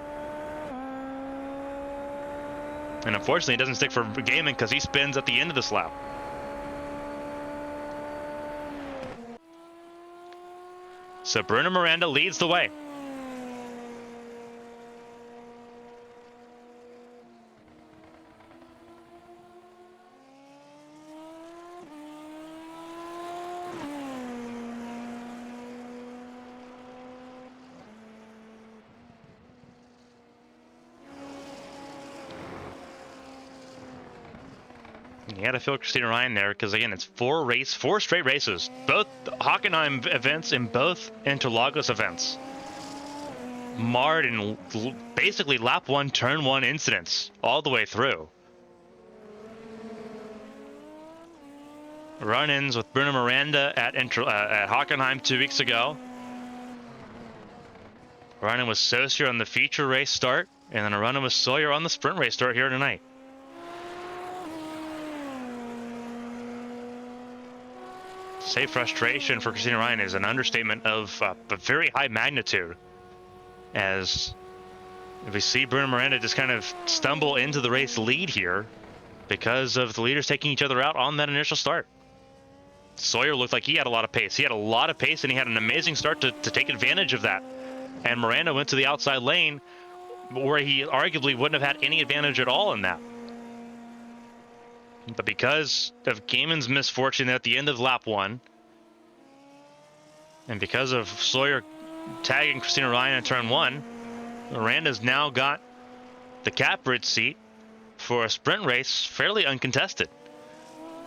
And unfortunately, it doesn't stick for Gaiman because he spins at the end of this lap. So Bruno Miranda leads the way. You had to feel Christina Ryan there because, again, it's four straight races. Both Hockenheim events and both Interlagos events marred in basically lap one, turn one incidents all the way through. Run-ins with Bruno Miranda at Hockenheim 2 weeks ago. Run-in with Saucier on the feature race start, and then a run-in with Sawyer on the sprint race start here tonight. Say frustration for Christina Ryan is an understatement of a very high magnitude, as we see Bruno Miranda just kind of stumble into the race lead here because of the leaders taking each other out on that initial start. Sawyer looked like he had a lot of pace. He had a lot of pace, and he had an amazing start to take advantage of that. And Miranda went to the outside lane where he arguably wouldn't have had any advantage at all in that. But because of Gaiman's misfortune at the end of lap one, and because of Sawyer tagging Christina Ryan in turn one, Miranda's now got the catbridge seat for a sprint race fairly uncontested.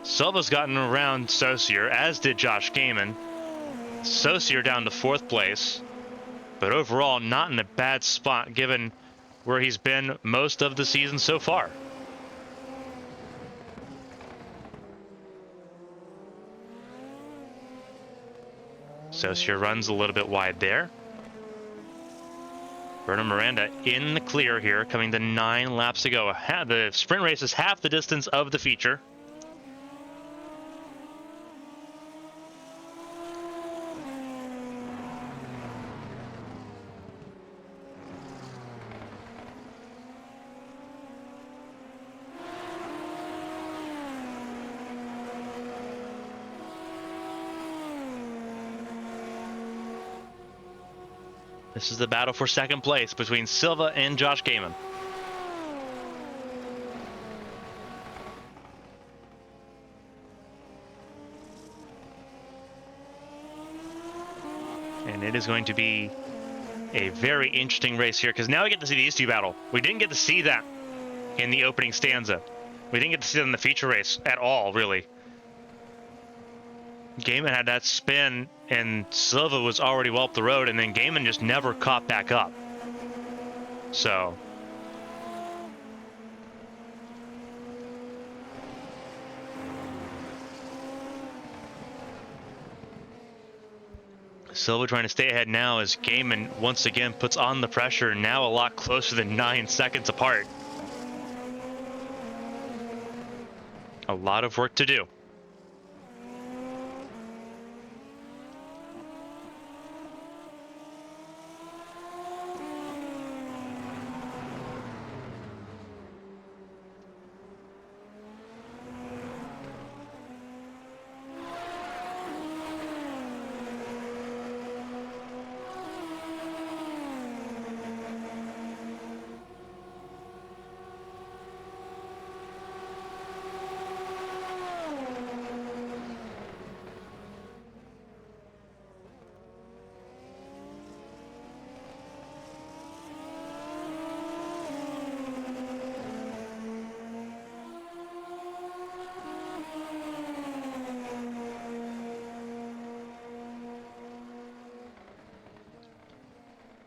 Silva's gotten around Saucier, as did Josh Gaiman. Saucier down to 4th place, but overall not in a bad spot given where he's been most of the season so far. Saucier runs a little bit wide there. Bruno Miranda in the clear here, coming to 9 laps to go. The sprint race is half the distance of the feature. This is the battle for 2nd place between Silva and Josh Gaiman. And it is going to be a very interesting race here, because now we get to see these two battle. We didn't get to see that in the opening stanza. We didn't get to see them in the feature race at all, really. Gaiman had that spin, and Silva was already well up the road, and then Gaiman just never caught back up. So Silva trying to stay ahead now as Gaiman once again puts on the pressure, now a lot closer than 9 seconds apart. A lot of work to do.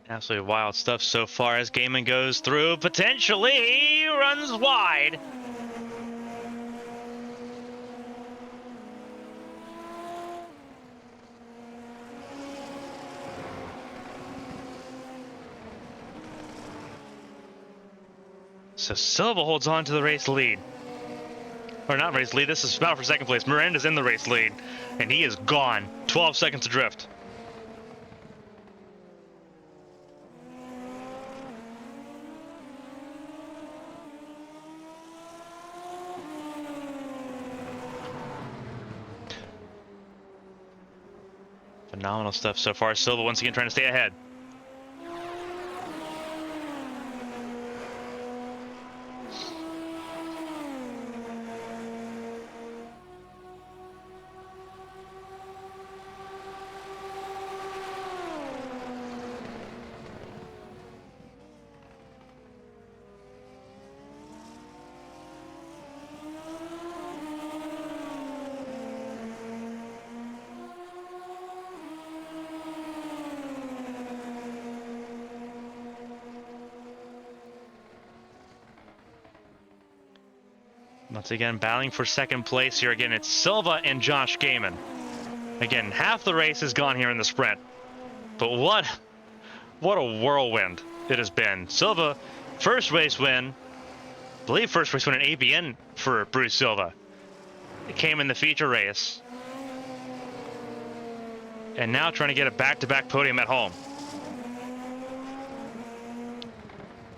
Absolutely wild stuff so far as Gaiman goes through. Potentially, he runs wide. So Silva holds on to the race lead. Or not race lead, this is about for second place. Miranda's in the race lead, and he is gone. 12 seconds adrift. Phenomenal stuff so far. Silva once again trying to stay ahead. Once again, battling for second place here. Again, it's Silva and Josh Gaiman. Again, half the race is gone here in the sprint. But what a whirlwind it has been. Silva, first race win. I believe first race win in ABN for Bruce Silva. It came in the feature race. And now trying to get a back-to-back podium at home.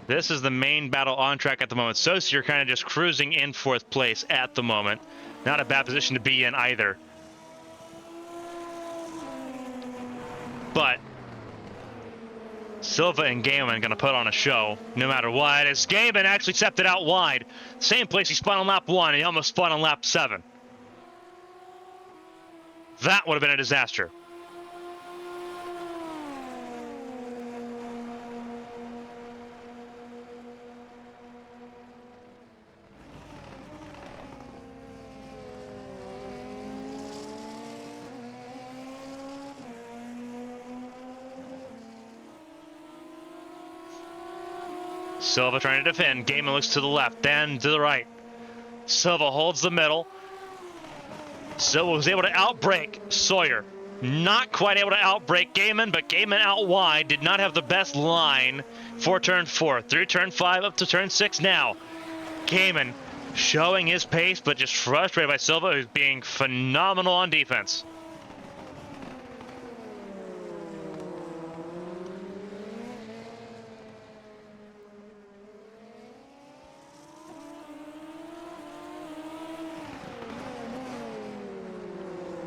This is the main battle on track at the moment. Saucier kind of just cruising in fourth place at the moment. Not a bad position to be in either. But Silva and Gaiman going to put on a show no matter what. As Gaiman actually stepped it out wide. Same place he spun on lap 1, and he almost spun on lap 7. That would have been a disaster. Silva trying to defend. Gaiman looks to the left, then to the right. Silva holds the middle. Silva was able to outbrake Sawyer. Not quite able to outbrake Gaiman, but Gaiman out wide. Did not have the best line for turn 4. Through turn 5 up to turn 6 now. Gaiman showing his pace, but just frustrated by Silva, who's being phenomenal on defense.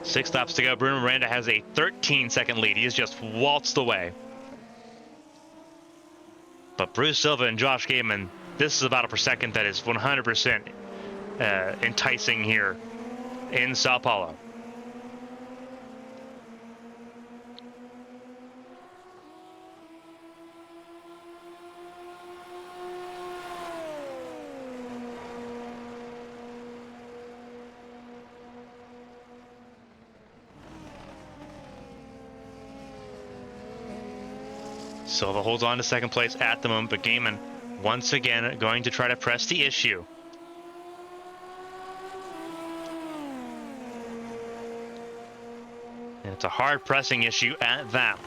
Six laps to go. Bruno Miranda has a 13-second lead. He has just waltzed away. But Bruce Silva and Josh Gaiman, this is about a per second that is 100% enticing here in Sao Paulo. Silva holds on to second place at the moment, but Gaiman once again going to try to press the issue. And it's a hard pressing issue at that.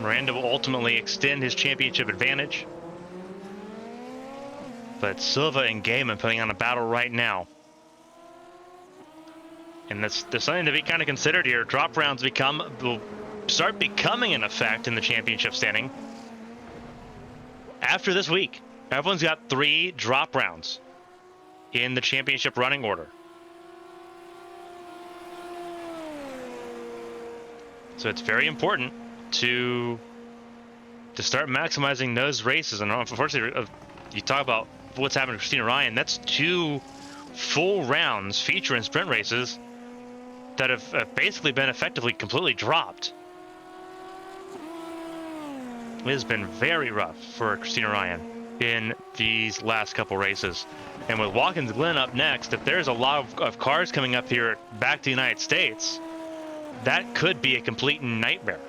Miranda will ultimately extend his championship advantage. But Silva and Gaiman putting on a battle right now. And there's something to be kind of considered here. Drop rounds will start becoming an effect in the championship standing. After this week, everyone's got 3 drop rounds in the championship running order. So it's very important to start maximizing those races. And unfortunately, you talk about what's happened to Christina Ryan, that's 2 full rounds, feature and sprint races, that have basically been effectively completely dropped. It has been very rough for Christina Ryan in these last couple races. And with Watkins Glen up next, if there's a lot of cars coming up here back to the United States, that could be a complete nightmare.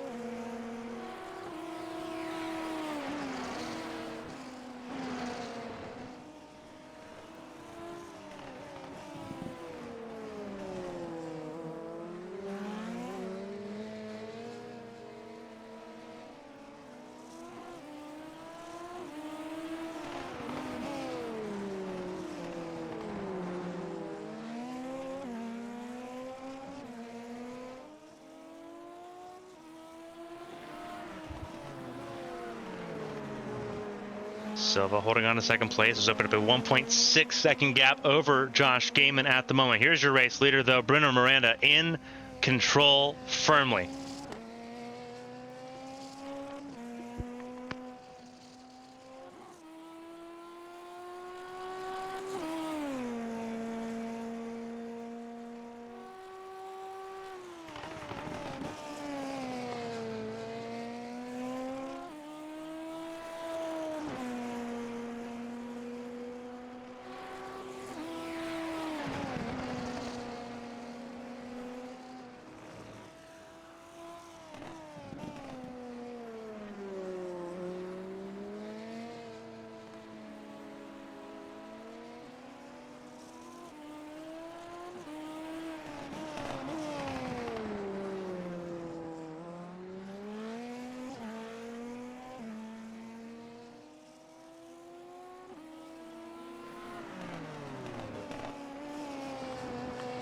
Silva holding on to second place has opened up a 1.6 second gap over Josh Gaiman at the moment. Here's your race leader, though, Bruno Miranda, in control firmly.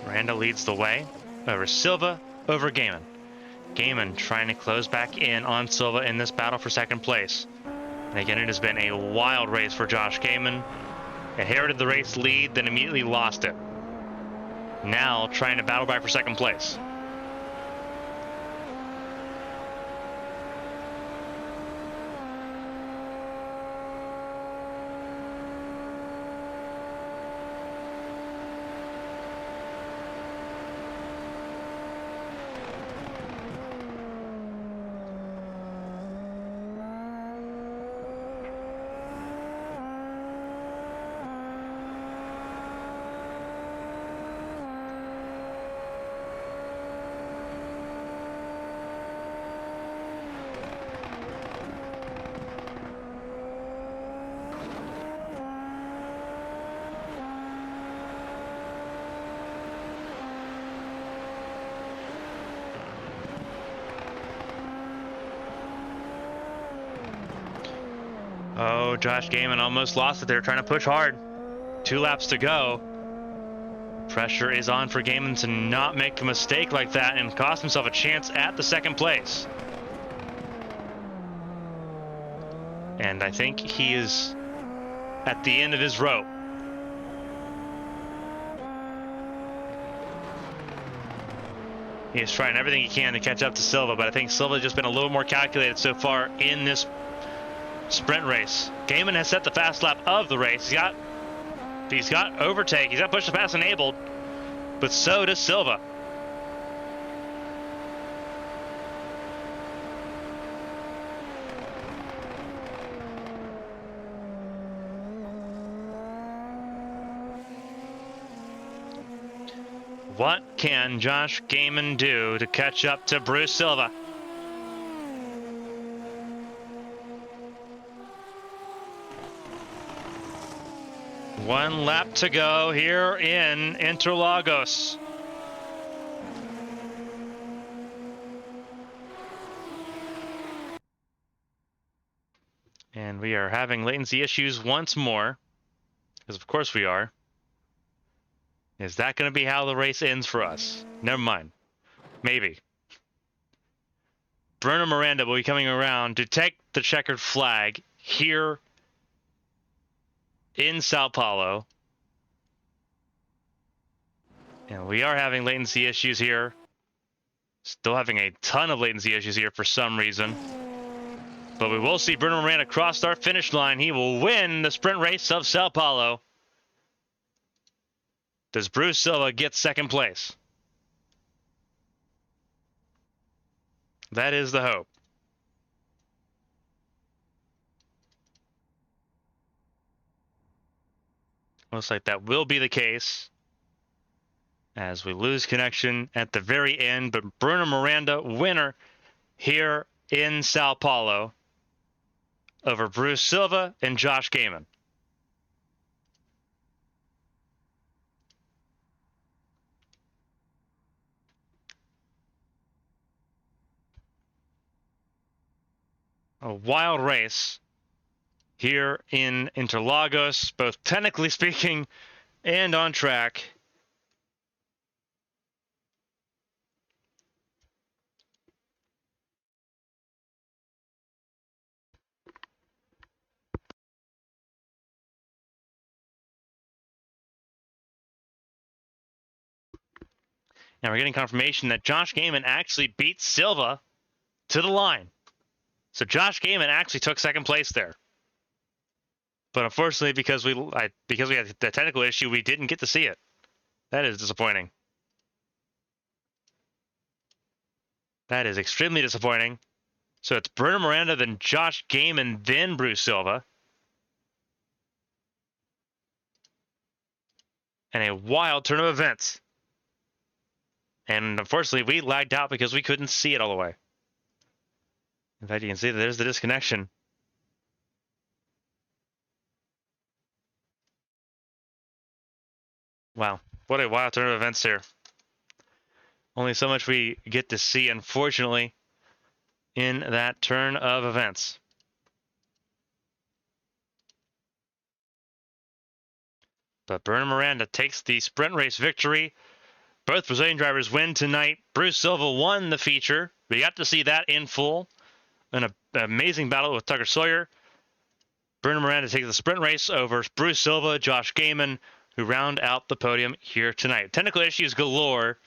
Miranda leads the way over Silva, over Gaiman. Gaiman trying to close back in on Silva in this battle for second place. And again, it has been a wild race for Josh Gaiman. Inherited the race lead, then immediately lost it. Now trying to battle back for second place. Oh, Josh Gaiman almost lost it there, trying to push hard. 2 laps to go. Pressure is on for Gaiman to not make a mistake like that and cost himself a chance at the second place. And I think he is at the end of his rope. He is trying everything he can to catch up to Silva, but I think Silva has just been a little more calculated so far in this sprint race. Gaiman has set the fast lap of the race. He's got overtake. He's got push to pass enabled, but so does Silva. What can Josh Gaiman do to catch up to Bruce Silva? One lap to go here in Interlagos. And we are having latency issues once more, because of course we are. Is that going to be how the race ends for us? Never mind. Maybe. Bruno Miranda will be coming around to take the checkered flag here in Sao Paulo. And we are having latency issues here. Still having a ton of latency issues here for some reason. But we will see Bruno Miranda cross our finish line. He will win the sprint race of Sao Paulo. Does Bruce Silva get second place? That is the hope. Looks like that will be the case as we lose connection at the very end. But Bruno Miranda, winner here in Sao Paulo over Bruce Silva and Josh Gaiman. A wild race here in Interlagos, both technically speaking and on track. Now we're getting confirmation that Josh Gaiman actually beat Silva to the line. So Josh Gaiman actually took second place there. But unfortunately, because we had the technical issue, we didn't get to see it. That is disappointing. That is extremely disappointing. So it's Bruno Miranda, then Josh Gaiman, then Bruce Silva. And a wild turn of events. And unfortunately, we lagged out because we couldn't see it all the way. In fact, you can see that there's the disconnection. Wow, what a wild turn of events here. Only so much we get to see, unfortunately, in that turn of events. But Bruno Miranda takes the sprint race victory. Both Brazilian drivers win tonight. Bruce Silva won the feature. We got to see that in full. An amazing battle with Tucker Sawyer. Bruno Miranda takes the sprint race over Bruce Silva, Josh Gaiman, who round out the podium here tonight. Technical issues galore,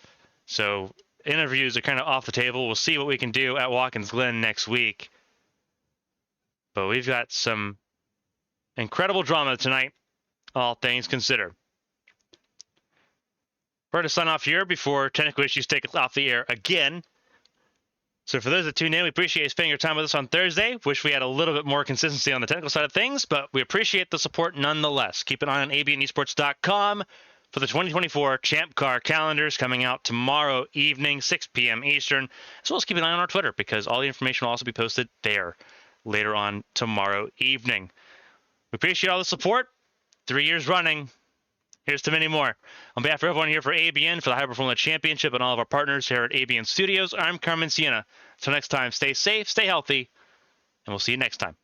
so interviews are kind of off the table. We'll see what we can do at Watkins Glen next week. But we've got some incredible drama tonight, all things considered. We're going to sign off here before technical issues take us off the air again. So for those that tune in, we appreciate you spending your time with us on Thursday. Wish we had a little bit more consistency on the technical side of things, but we appreciate the support nonetheless. Keep an eye on abnesports.com for the 2024 Champ Car calendars coming out tomorrow evening, 6 p.m. Eastern, as well as keep an eye on our Twitter because all the information will also be posted there later on tomorrow evening. We appreciate all the support. 3 years running. Here's to many more. On behalf of everyone here for ABN, for the High Performance Championship, and all of our partners here at ABN Studios, I'm Carmen Sienna. Until next time, stay safe, stay healthy, and we'll see you next time.